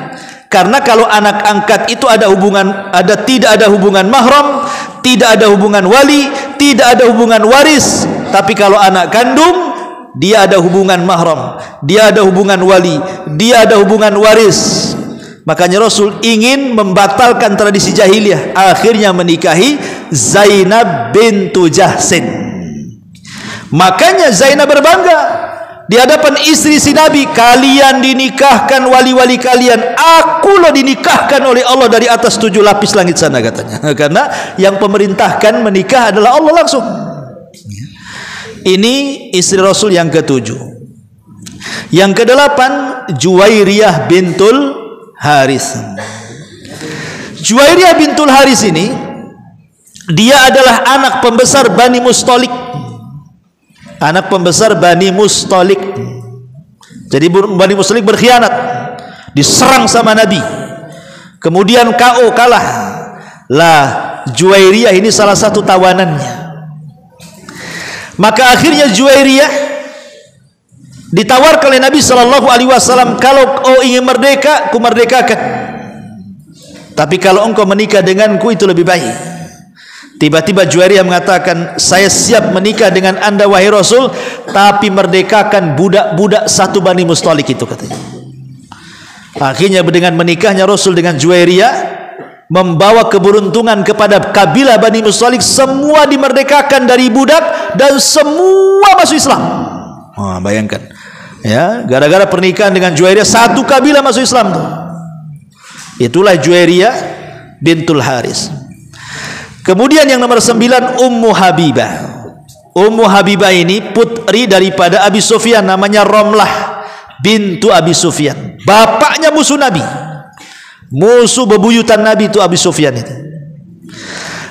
Karena kalau anak angkat itu tidak ada hubungan mahram, tidak ada hubungan wali, tidak ada hubungan waris. Tapi kalau anak kandung, dia ada hubungan mahram, dia ada hubungan wali, dia ada hubungan waris. Makanya Rasul ingin membatalkan tradisi jahiliyah, akhirnya menikahi Zainab bintu Jahsin. Makanya Zainab berbangga di hadapan istri si Nabi, kalian dinikahkan wali-wali kalian, aku loh dinikahkan oleh Allah dari atas 7 lapis langit sana, katanya. Karena yang pemerintahkan menikah adalah Allah langsung. Ini istri Rasul yang ke-7. Yang ke-8, Juwairiyah bintul Haris. Juwairiyah bintul Haris ini, dia adalah anak pembesar Bani Mustalik. Anak pembesar Bani Mustalik. Jadi Bani Mustalik berkhianat, diserang sama Nabi, kemudian KO, kalah. Lah, Juwairiyah ini salah satu tawanannya. Maka akhirnya Juwairiyah ditawarkan oleh Nabi SAW, kalau kau ingin merdeka, ku merdekakan, tapi kalau engkau menikah denganku itu lebih baik. Tiba-tiba Juwairiyah mengatakan, saya siap menikah dengan anda wahai Rasul, tapi merdekakan budak-budak satu Bani Mustalik itu, katanya. Akhirnya dengan menikahnya Rasul dengan Juwairiyah, membawa keberuntungan kepada kabilah Bani Mustalik. Semua dimerdekakan dari budak dan semua masuk Islam. Bayangkan, ya, gara-gara pernikahan dengan Juwairiyah, satu kabilah masuk Islam tuh. Itulah Juwairiyah bintul Haris. Kemudian yang nomor 9, Ummu Habibah. Ummu Habibah ini putri daripada Abi Sufyan, namanya Romlah bintu Abi Sufyan. Bapaknya musuh Nabi, musuh bebuyutan Nabi itu Abi Sufyan itu.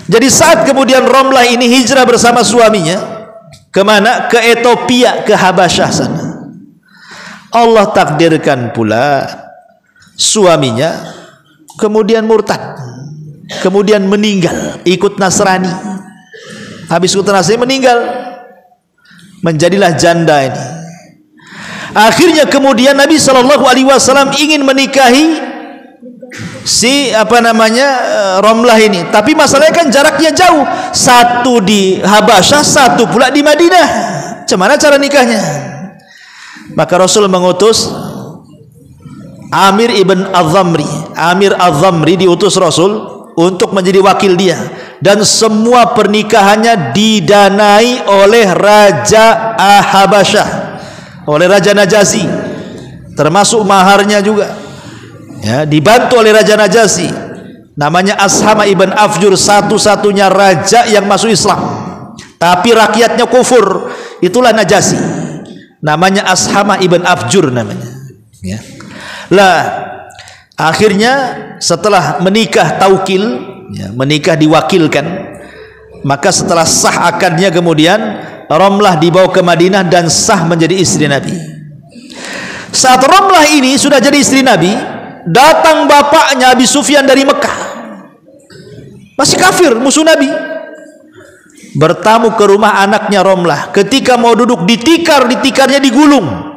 Jadi saat kemudian Romlah ini hijrah bersama suaminya, kemana? Ke Ethiopia, ke Habasyah sana. Allah takdirkan pula suaminya kemudian murtad, kemudian meninggal, ikut Nasrani. Habis ikut Nasrani meninggal, menjadilah janda ini. Akhirnya kemudian Nabi SAW ingin menikahi si Romlah ini, tapi masalahnya kan jaraknya jauh, satu di Habasyah, satu pula di Madinah. Bagaimana cara nikahnya? Maka Rasul mengutus Amir ibn Az-Zamri. Amir Az-Zamri diutus Rasul untuk menjadi wakil dia, dan semua pernikahannya didanai oleh Raja Habasyah, oleh Raja Najasyi, termasuk maharnya juga, ya, dibantu oleh Raja Najasyi. Namanya Ashama ibn Afjur, satu-satunya raja yang masuk Islam, tapi rakyatnya kufur. Itulah Najasyi, namanya Ashama ibn Afjur namanya, ya. Lah, akhirnya setelah menikah taukil, ya, menikah diwakilkan, maka setelah sah akadnya kemudian Romlah dibawa ke Madinah dan sah menjadi istri Nabi. Saat Romlah ini sudah jadi istri Nabi, datang bapaknya Abi Sufyan dari Mekah, masih kafir, musuh Nabi, bertamu ke rumah anaknya Romlah. Ketika mau duduk di tikar, di tikarnya digulung.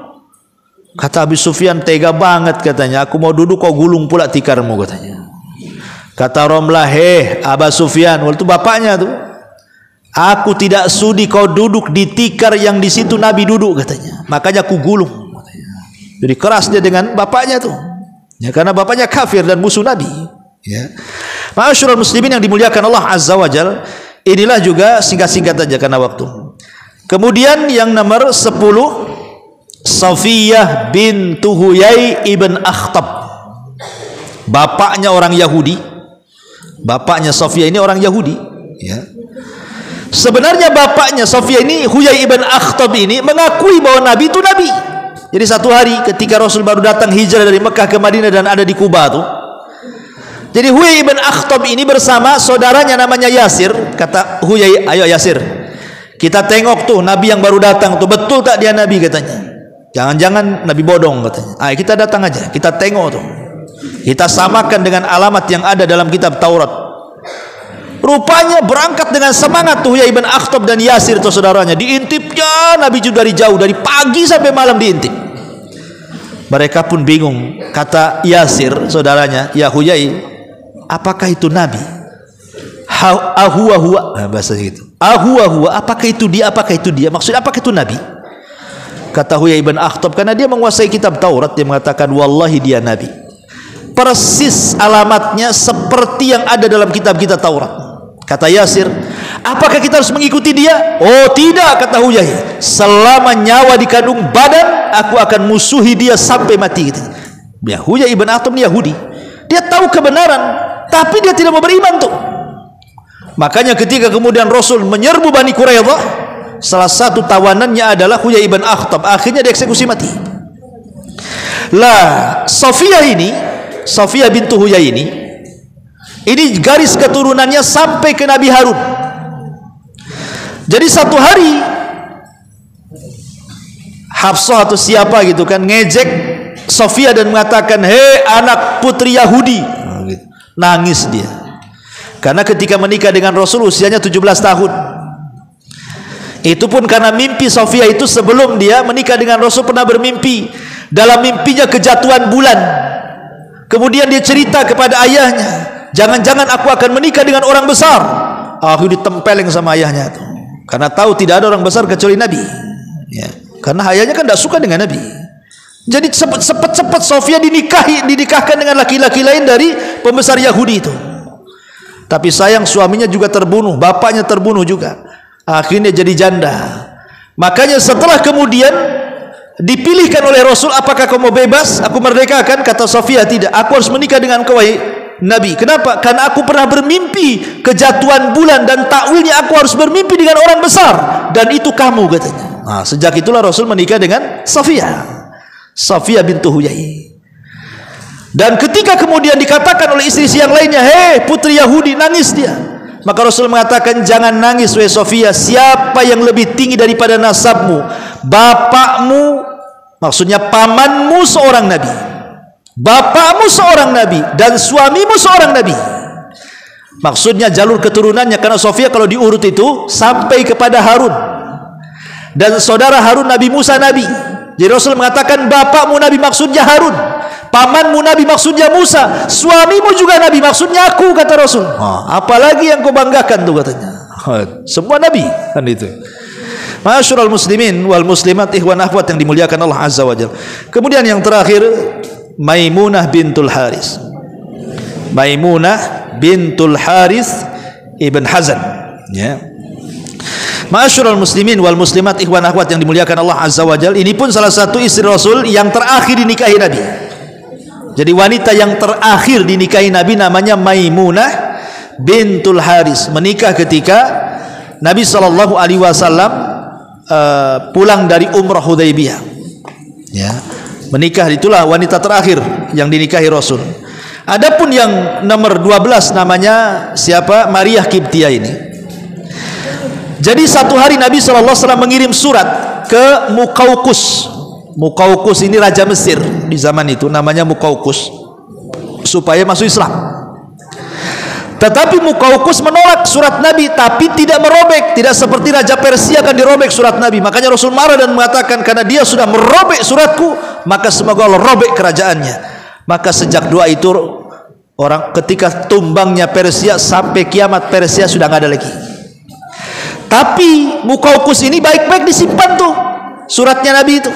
Kata Abi Sufyan, tega banget, katanya, aku mau duduk kau gulung pula tikarmu, katanya. Kata Romlah, Aba Sufyan, waktu itu bapaknya tuh, aku tidak sudi kau duduk di tikar yang di situ Nabi duduk, katanya, makanya aku gulung, katanya. Jadi keras dia dengan bapaknya tuh, ya, karena bapaknya kafir dan musuh Nabi, ya. Ma'asyiral muslimin yang dimuliakan Allah Azza wa Jalla, Inilah juga singkat-singkat aja karena waktu. Kemudian yang nomor 10, Safiyah bintu Huyai ibn Akhtab. Bapaknya orang Yahudi. Bapaknya Safiyah ini orang Yahudi, ya. Sebenarnya bapaknya Safiyah ini, Huyai ibn Akhtab ini, mengakui bahwa Nabi itu Nabi. Jadi satu hari ketika Rasul baru datang hijrah dari Mekah ke Madinah dan ada di Kuba tuh, jadi Huyai ibn Akhtab ini bersama saudaranya namanya Yasir. Kata Huyai, ayo Yasir, kita tengok tuh Nabi yang baru datang tuh, betul tak dia Nabi katanya. Jangan-jangan Nabi bodong katanya. Ayo kita datang aja, kita tengok tuh, kita samakan dengan alamat yang ada dalam kitab Taurat. Rupanya berangkat dengan semangat tuh Huyai ibn Akhtab dan Yasir tuh saudaranya. Diintipnya Nabi juga dari jauh, dari pagi sampai malam diintip. Mereka pun bingung. Kata Yasir saudaranya, ya Huyai, apakah itu Nabi? Ahuwa, bahasa gitu. Ahuwa, apakah itu dia? Apakah itu dia? Maksudnya apakah itu Nabi? Kata Huyai ibn Akhtab, karena dia menguasai kitab Taurat, dia mengatakan wallahi dia Nabi. Persis alamatnya seperti yang ada dalam kitab-kitab Taurat. Kata Yasir, apakah kita harus mengikuti dia? Oh tidak, kata Huyai, selama nyawa di kandung badan aku akan musuhi dia sampai mati gitu. Ya, Huyai ibn Akhtab ini Yahudi, dia tahu kebenaran tapi dia tidak mau beriman tuh. Makanya ketika kemudian Rasul menyerbu Bani Quraidah, salah satu tawanannya adalah Huyai ibn Akhtab, akhirnya dieksekusi mati. Lah Safiyah ini, Safiyah bintu Huyai ini garis keturunannya sampai ke Nabi Harun. Jadi satu hari Hafsah atau siapa gitu kan ngejek Safiyah dan mengatakan, hei anak putri Yahudi. Nangis dia. Karena ketika menikah dengan Rasul usianya 17 tahun. Itu pun karena mimpi Safiyah itu sebelum dia menikah dengan Rasul pernah bermimpi. Dalam mimpinya kejatuhan bulan. Kemudian dia cerita kepada ayahnya, jangan-jangan aku akan menikah dengan orang besar. Aku ditempeleng sama ayahnya itu. Karena tahu tidak ada orang besar kecuali Nabi, ya. Karena ayahnya kan tidak suka dengan Nabi. Jadi cepat-cepat Safiyah dinikahkan dengan laki-laki lain dari pembesar Yahudi itu. Tapi sayang suaminya juga terbunuh, bapaknya terbunuh juga. Akhirnya jadi janda. Makanya setelah kemudian dipilihkan oleh Rasul, apakah kau mau bebas? Aku merdekakan. Kata Safiyah, tidak. Aku harus menikah dengan kau wahai Nabi. Kenapa? Karena aku pernah bermimpi kejatuhan bulan dan takwilnya aku harus bermimpi dengan orang besar. Dan itu kamu katanya. Nah, sejak itulah Rasul menikah dengan Safiyah bintu Huyai. Dan ketika kemudian dikatakan oleh istri yang lainnya, hei putri Yahudi, nangis dia. Maka Rasul mengatakan, jangan nangis wahai Safiyah. Siapa yang lebih tinggi daripada nasabmu? Bapakmu, maksudnya pamanmu seorang nabi, bapakmu seorang nabi, dan suamimu seorang nabi. Maksudnya jalur keturunannya, karena Safiyah kalau diurut itu sampai kepada Harun, dan saudara Harun Nabi Musa nabi. Jadi Rasul mengatakan bapakmu nabi maksudnya Harun, pamanmu nabi maksudnya Musa, suamimu juga nabi maksudnya aku, kata Rasul. Apalagi yang kau banggakan tuh katanya. Semua nabi kan itu. Ma'asyiral muslimin wal muslimat, ikhwan akhwat yang dimuliakan Allah Azza wa Jalla. Kemudian yang terakhir, Maimunah bintul Haris. Maimunah bintul Haris ibn Hazan, ya. Ma'asyiral muslimin wal muslimat, ikhwan akhwat yang dimuliakan Allah Azza wa Jalla. Ini pun salah satu istri Rasul yang terakhir dinikahi Nabi. Jadi wanita yang terakhir dinikahi Nabi namanya Maimunah bintul Haris. Menikah ketika Nabi sallallahu alaihi wasallam pulang dari Umrah Hudaybiyah, ya. Menikah, itulah wanita terakhir yang dinikahi Rasul. Adapun yang nomor 12 namanya siapa? Maria Kiptia ini. Jadi satu hari Nabi SAW mengirim surat ke Muqawqus. Muqawqus ini raja Mesir di zaman itu, namanya Muqawqus, supaya masuk Islam. Tetapi Muqawqus menolak surat Nabi, tapi tidak merobek, tidak seperti raja Persia akan dirobek surat Nabi. Makanya Rasul marah dan mengatakan, karena dia sudah merobek suratku, maka semoga Allah robek kerajaannya. Maka sejak doa itu, orang ketika tumbangnya Persia sampai kiamat, Persia sudah nggak ada lagi. Tapi Muqawqus ini baik-baik disimpan tuh suratnya Nabi itu.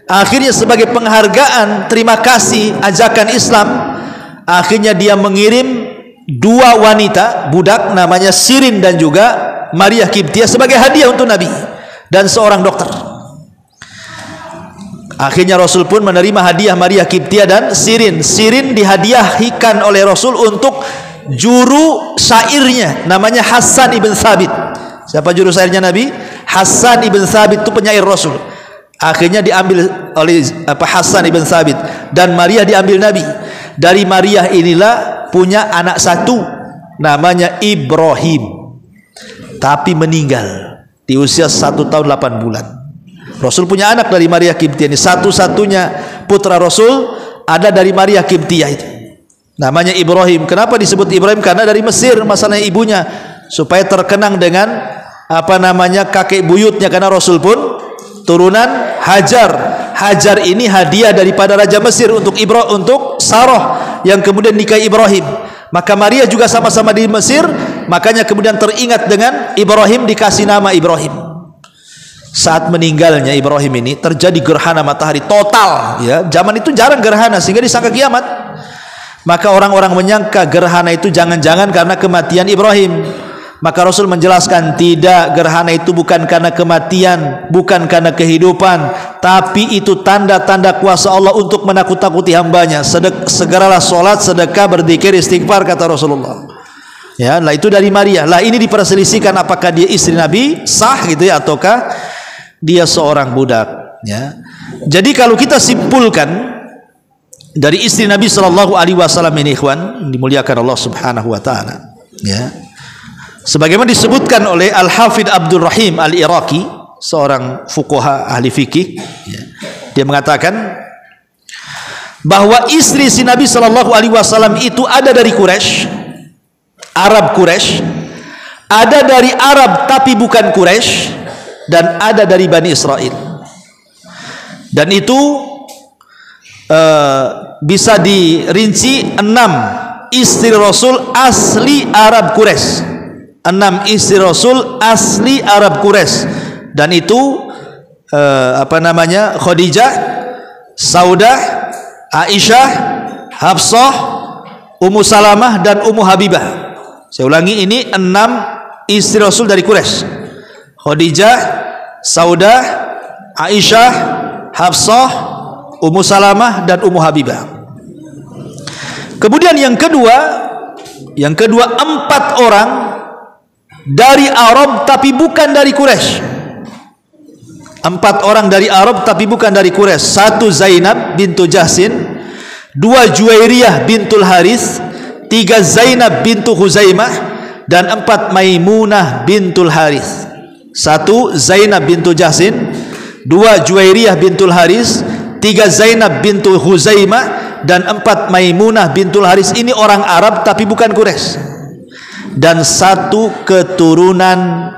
Akhirnya sebagai penghargaan, terima kasih ajakan Islam, akhirnya dia mengirim dua wanita budak namanya Sirin dan juga Maria Kiptia sebagai hadiah untuk Nabi dan seorang dokter. Akhirnya Rasul pun menerima hadiah Maria Kiptia dan Sirin. Sirin dihadiahkan oleh Rasul untuk juru syairnya namanya Hasan ibn Thabit. Siapa juru syairnya Nabi? Hasan ibn Thabit itu penyair Rasul. Akhirnya diambil oleh Hasan ibn Thabit dan Maria diambil Nabi. Dari Maria inilah punya anak satu namanya Ibrahim, tapi meninggal di usia 1 tahun 8 bulan. Rasul punya anak dari Maria Kiptia ini, satu-satunya putra Rasul ada dari Maria Kiptia itu, namanya Ibrahim. Kenapa disebut Ibrahim? Karena dari Mesir masalahnya ibunya, supaya terkenang dengan kakek buyutnya, karena Rasul pun turunan Hajar. Hajar ini hadiah daripada Raja Mesir untuk Sarah yang kemudian nikahi Ibrahim. Maka Maria juga sama-sama di Mesir, makanya kemudian teringat dengan Ibrahim, dikasih nama Ibrahim. Saat meninggalnya Ibrahim ini terjadi gerhana matahari total, ya. Zaman itu jarang gerhana sehingga disangka kiamat. Maka orang-orang menyangka gerhana itu jangan-jangan karena kematian Ibrahim. Maka Rasul menjelaskan, tidak, gerhana itu bukan karena kematian, bukan karena kehidupan, tapi itu tanda-tanda kuasa Allah untuk menakut-takuti hambanya. Segeralah sholat, sedekah, berzikir, istighfar, kata Rasulullah. Ya, lah itu dari Maria. Lah ini diperselisihkan apakah dia istri Nabi sah gitu ya, ataukah dia seorang budak. Ya. Jadi kalau kita simpulkan dari istri Nabi Shallallahu Alaihi Wasallam ini, ikhwan dimuliakan Allah Subhanahu Wa Taala. Ya. Sebagaimana disebutkan oleh Al-Hafidh Abdul Rahim Al-Iraqi, seorang fuqaha ahli fikih, ya, dia mengatakan bahwa istri si Nabi Shallallahu Alaihi Wasallam itu ada dari Quraisy, Arab Quraisy, ada dari Arab tapi bukan Quraisy, dan ada dari Bani Israel. Dan itu bisa dirinci 6 istri Rasul asli Arab Quraisy. 6 istri Rasul asli Arab Quraisy, dan itu Khadijah, Saudah, Aisyah, Hafsah, Ummu Salamah dan Ummu Habibah. Saya ulangi, ini 6 istri Rasul dari Quraisy: Khadijah, Saudah, Aisyah, Hafsah, Ummu Salamah dan Ummu Habibah. Kemudian yang kedua 4 orang dari Arab tapi bukan dari Quraisy. 4 orang dari Arab tapi bukan dari Quraisy. 1 Zainab bintu Jahsin, 2 Juwairiyah bintul Haris, 3 Zainab bintu Huzaimah, dan 4 Maimunah bintul Haris. 1 Zainab bintu Jahsin, 2 Juwairiyah bintul Haris, 3 Zainab bintu Huzaimah, dan 4 Maimunah bintul Haris. Ini orang Arab tapi bukan Quraisy. Dan 1 keturunan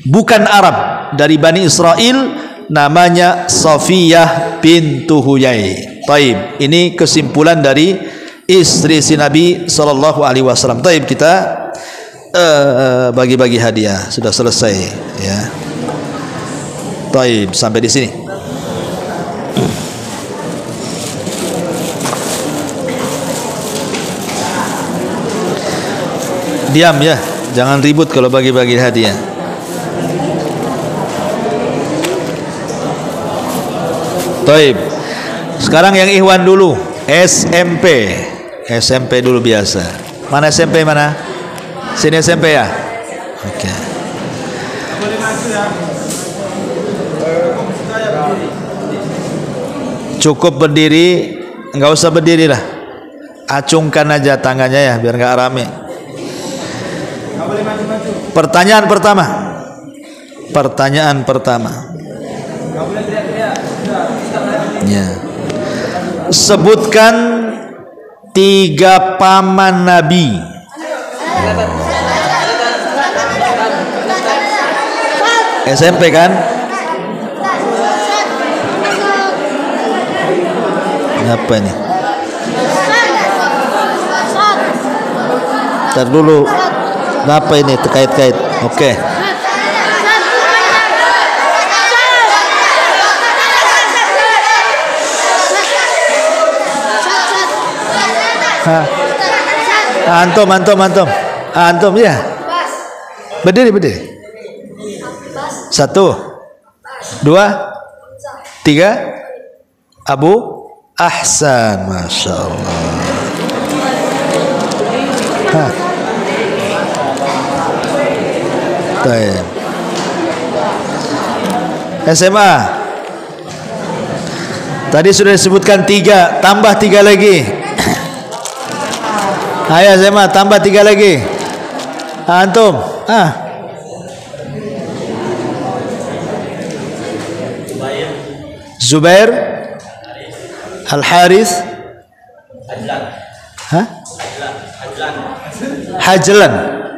bukan Arab dari Bani Israel namanya Safiyah bintu Huyai. Taib. Ini kesimpulan dari istri si Nabi Sallallahu Alaihi Wasallam. Taib, kita bagi-bagi hadiah sudah selesai, ya. Taib, sampai di sini. Diam ya, jangan ribut kalau bagi-bagi hadiah. Taib. Sekarang yang ikhwan dulu, SMP. SMP dulu biasa. Mana SMP mana? Sini SMP ya? Oke. Cukup berdiri, enggak usah berdiri lah. Acungkan aja tangannya ya, biar enggak rame. Pertanyaan pertama. Ya. Sebutkan 3 paman Nabi. SMP kan? Apa ini? Ntar dulu. Apa ini terkait-kait? Oke. Antum. Antum ya. Berdiri. 1, 2, 3. Abu Ahsan, masya Allah. Baik. SMA. Tadi sudah disebutkan 3, tambah 3 lagi. Ayo SMA, tambah 3 lagi. Antum. Zubair, Al-Harith,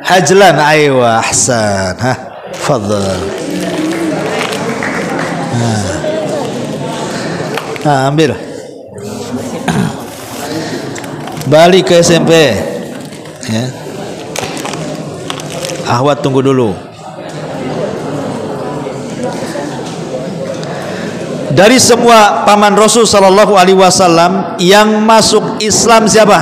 Hajlan. Aywa, ahsan. Fadhal. Ambil. Balik ke SMP. Ya. Ahwat tunggu dulu. Dari semua paman Rasul sallallahu alaihi wasallam yang masuk Islam siapa?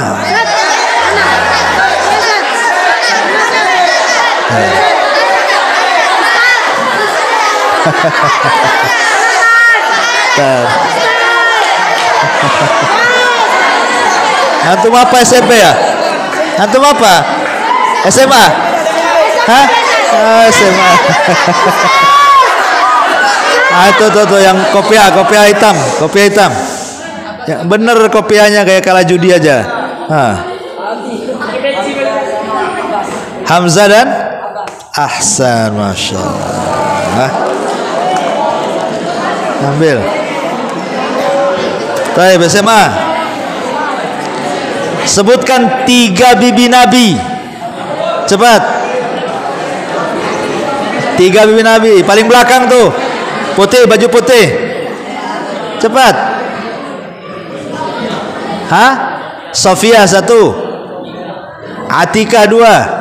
Antum apa SMP ya? Antum apa? SMA? Hah? SMA. Tuh yang kopiah hitam. Yang bener kopiahnya kayak kalah judi aja. Hamzah dan Ahsan, masya Allah. Ambil. Baik, SMA. Sebutkan 3 bibi Nabi. Cepat. 3 bibi Nabi. Paling belakang tuh. Putih, baju putih. Cepat. Sofia 1. Atika 2.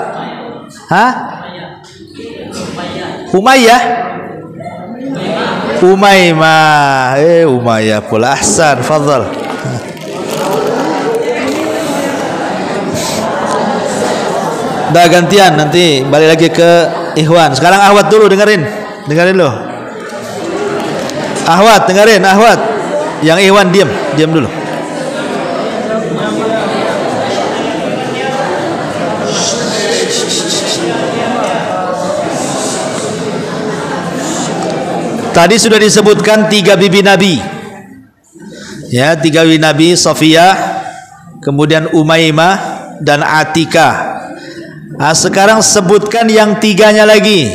Umaymah. Umayyah pula. Ahsan, fadhal. Dah gantian, nanti balik lagi ke Ikhwan. Sekarang Ahwat dulu, dengerin loh. Ahwat, dengerin, Ahwat. Yang Ikhwan diam dulu. Tadi sudah disebutkan 3 bibi Nabi. Ya, 3 bibi Nabi, Sofiyah, kemudian Umaymah dan Atika. Sekarang sebutkan yang 3-nya lagi.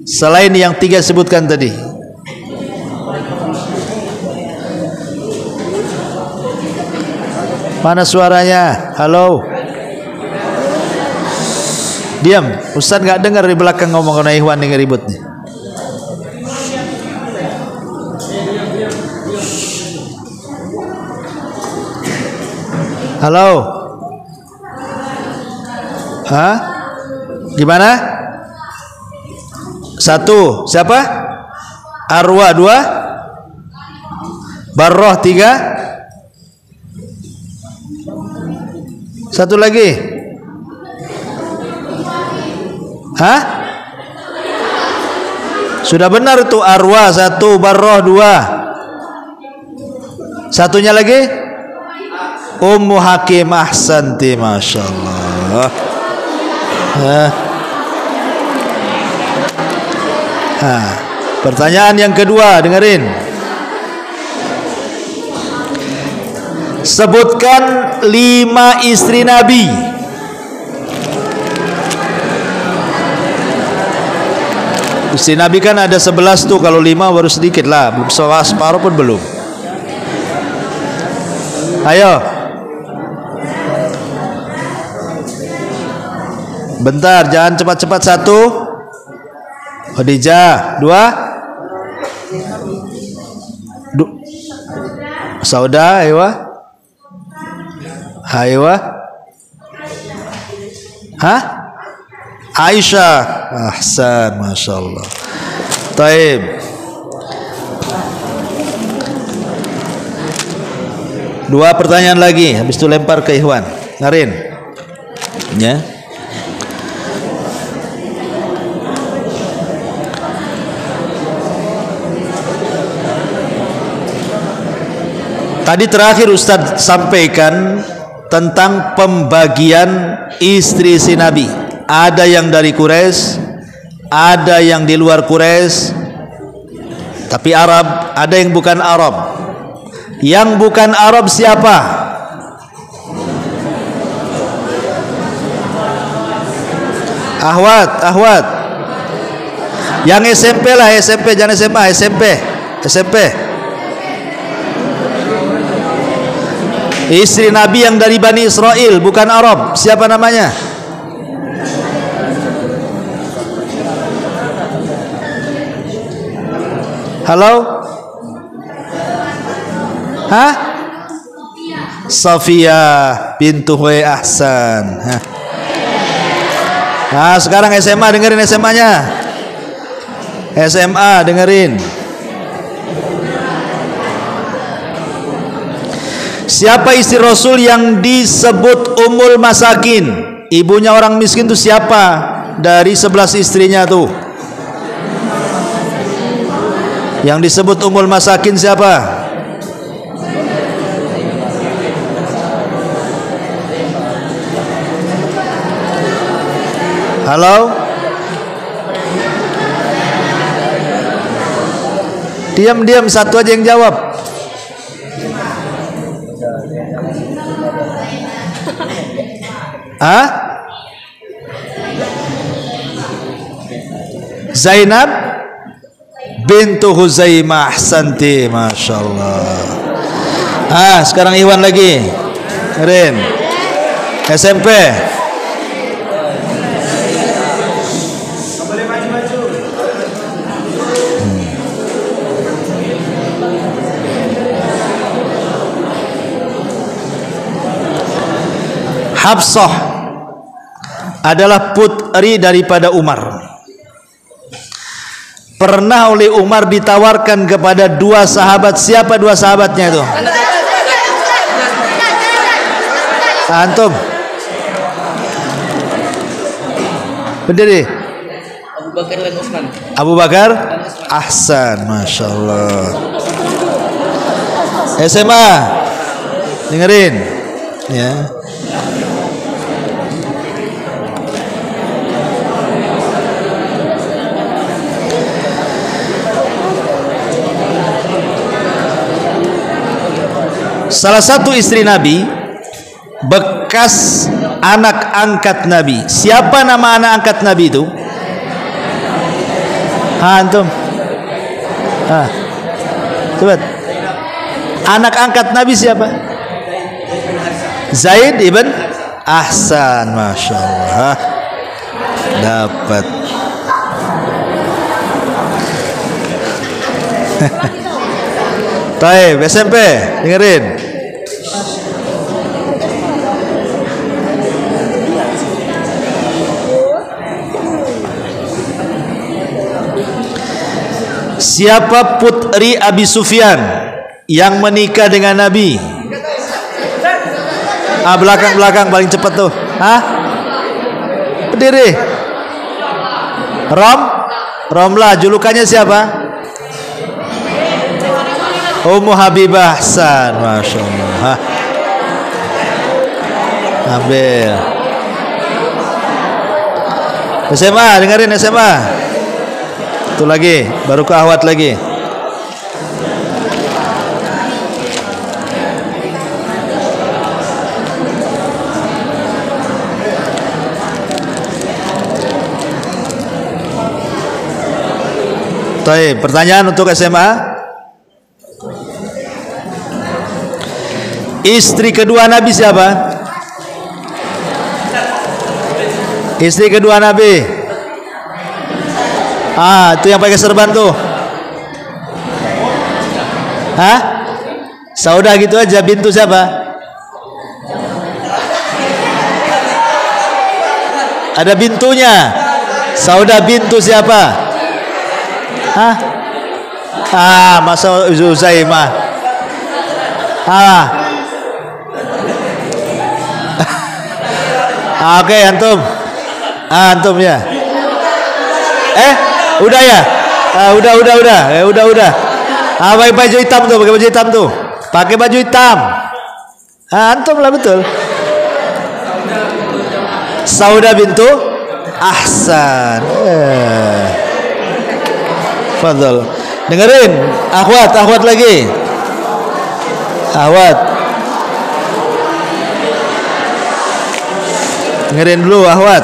Selain yang 3 sebutkan tadi. Mana suaranya? Halo. Diam. Ustaz nggak dengar di belakang ngomong karena Ikhwan dengar ribut nih. Halo. Gimana? 1. Siapa? Arwah 2. Barroh 3. 1 lagi. Sudah benar tuh, Arwah 1, Barroh 2. Satunya lagi Ummu Hakim. Ahsanti, masya Allah. Pertanyaan yang kedua, dengerin. Sebutkan 5 istri Nabi. Istri Nabi kan ada 11 tuh. Kalau 5 baru sedikit lah, belum separuh pun belum. Ayo. Bentar, jangan cepat-cepat. 1 Khadijah, 2 Sauda, Aiwa. Aisyah. Ahsan, masya Allah. Taib. Dua pertanyaan lagi, habis itu lempar ke Ikhwan. Ngarin. Ya. Tadi terakhir Ustadz sampaikan tentang pembagian istri-istri Nabi. Ada yang dari Quraisy, ada yang di luar Quraisy, tapi Arab, ada yang bukan Arab. Yang bukan Arab siapa? Ahwat. Yang SMP lah, SMP, jangan SMA, SMP. Istri Nabi yang dari Bani Israel, bukan Arab. Siapa namanya? Halo? Hah? Safia bintu Huwai Ahsan. Nah, sekarang SMA, dengerin SMA-nya. SMA, dengerin. Siapa istri Rasul yang disebut Ummul Masakin? Ibunya orang miskin itu siapa? Dari 11 istrinya tuh. Yang disebut Ummul Masakin siapa? Halo? Diam, satu aja yang jawab. Hah? Zainab bintu Huzaimah. Ahsanti, Masya Allah. Sekarang Iwan lagi. Keren. SMP. Hafsah adalah putri daripada Umar. Pernah oleh Umar ditawarkan kepada dua sahabat. Siapa dua sahabatnya itu? Antum berdiri. Abu Bakar dan Utsman. Abu Bakar, Ahsan, Masya Allah. SMA, dengerin ya. Salah satu istri Nabi bekas anak angkat Nabi. Siapa nama anak angkat Nabi itu? Antum? Coba. Anak angkat Nabi siapa? Zaid ibn Ahsan. Masya Allah. Dapat. Taib, SMP, dengerin. Siapa putri Abi Sufyan yang menikah dengan Nabi? Belakang paling cepat tuh. Berdiri. Romlah, julukannya siapa? Ummu Habibah. Ahsan, Masya Allah. Ambil. SMA, dengerin SMA. Itu lagi, baru ke Ahwat lagi. Baik, pertanyaan untuk SMA. Istri kedua Nabi siapa? Istri kedua Nabi. Itu yang pakai serban tuh. Saudah gitu aja. Bintu siapa? Ada bintunya. Saudah bintu siapa? Masa Uzaimah. Oke, antum. Antum ya. Udah ya? Udah. Pakai baju hitam tuh, pakai baju hitam. Antum lah betul. Sauda bintu Ahsan. Fadhal. Dengerin, akhwat lagi. Akhwat. Dengerin dulu, akhwat.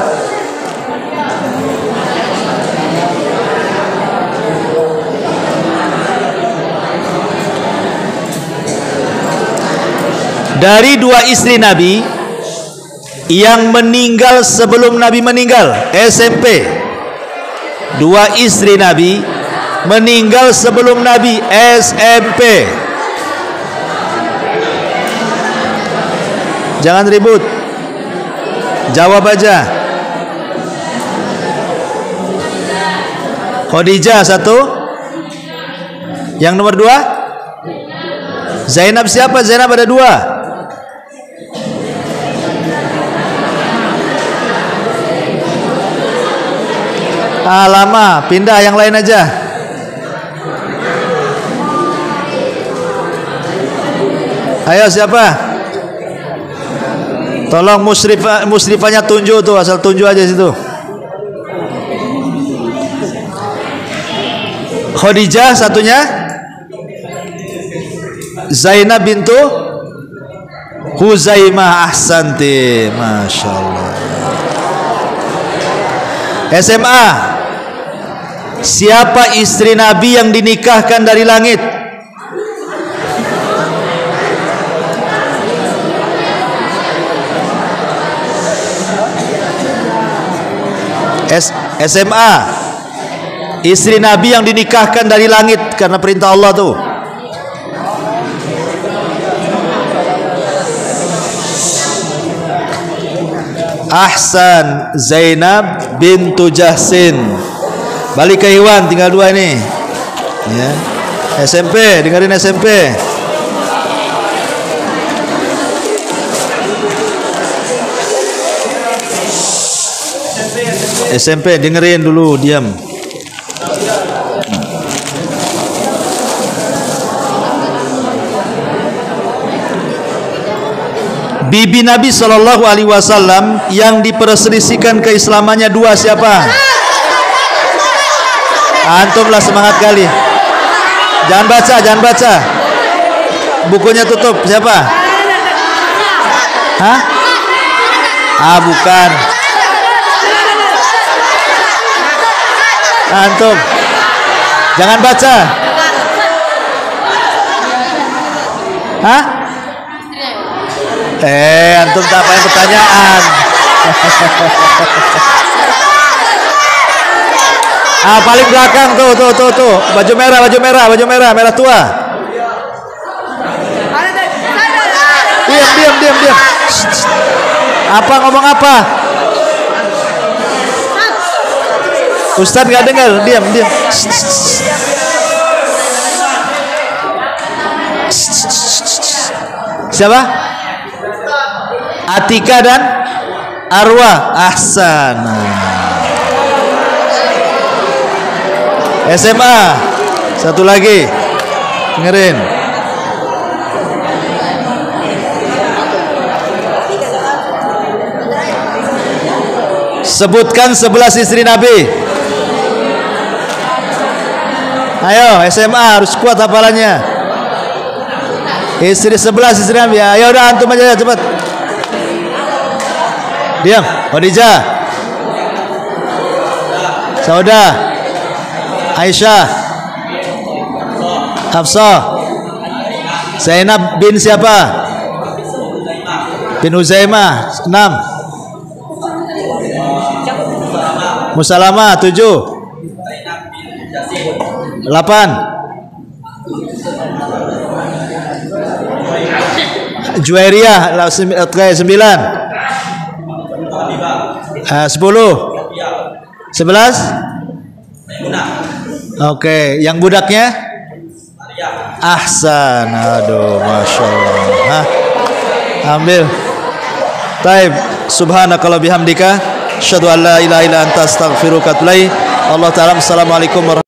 Dari dua istri Nabi yang meninggal sebelum Nabi meninggal, SMP. Dua istri Nabi meninggal sebelum Nabi, SMP. Jangan ribut, jawab aja. Khadijah satu. Yang nomor dua Zainab siapa? Zainab ada dua. Lama, pindah yang lain aja. Ayo siapa? Tolong musrifahnya tunjuk tuh, asal tunjuk aja situ. Khadijah satunya. Zainab bintu Huzaimah. Ahsanti, masya Allah. SMA. Siapa istri Nabi yang dinikahkan dari langit? SMA. Istri Nabi yang dinikahkan dari langit karena perintah Allah tuh. Ahsan, Zainab bintu Jahsin. Balik ke Iwan, tinggal dua ini ya. SMP, dengerin SMP. SMP dengerin dulu, diam. Bibi Nabi Shallallahu Alaihi Wasallam yang diperselisihkan keislamannya dua siapa? Antum lah semangat kali. Jangan baca. Bukunya tutup. Siapa? Hah? Bukan. Antum. Jangan baca. Hah? Antum tak apa yang pertanyaan. Paling belakang tuh. Baju merah tua. Diam. Ngomong apa? Ustaz nggak dengar, diam. Siapa? Atika dan Arwah. Ahsan. SMA satu lagi, dengerin. Sebutkan 11 istri Nabi. Ayo SMA harus kuat hafalannya. Istri 11 istri Nabi. Ayo udah antum aja cepat. Diam. Khadijah, Sauda, Aisyah, Hafsah, Zainab bin siapa? Bin Huzaimah. 6. Musalamah. 7. 8. Juwairiyah. 9. 10. 11. Oke, yang budaknya? Ahsan. Aduh, masya Allah. Ambil. Taib, subhanakallahumma bihamdika, asyhadu an la ilaha illa anta astaghfiruka wa atubu ilaik. Allah taala, assalamualaikum warahmatullahi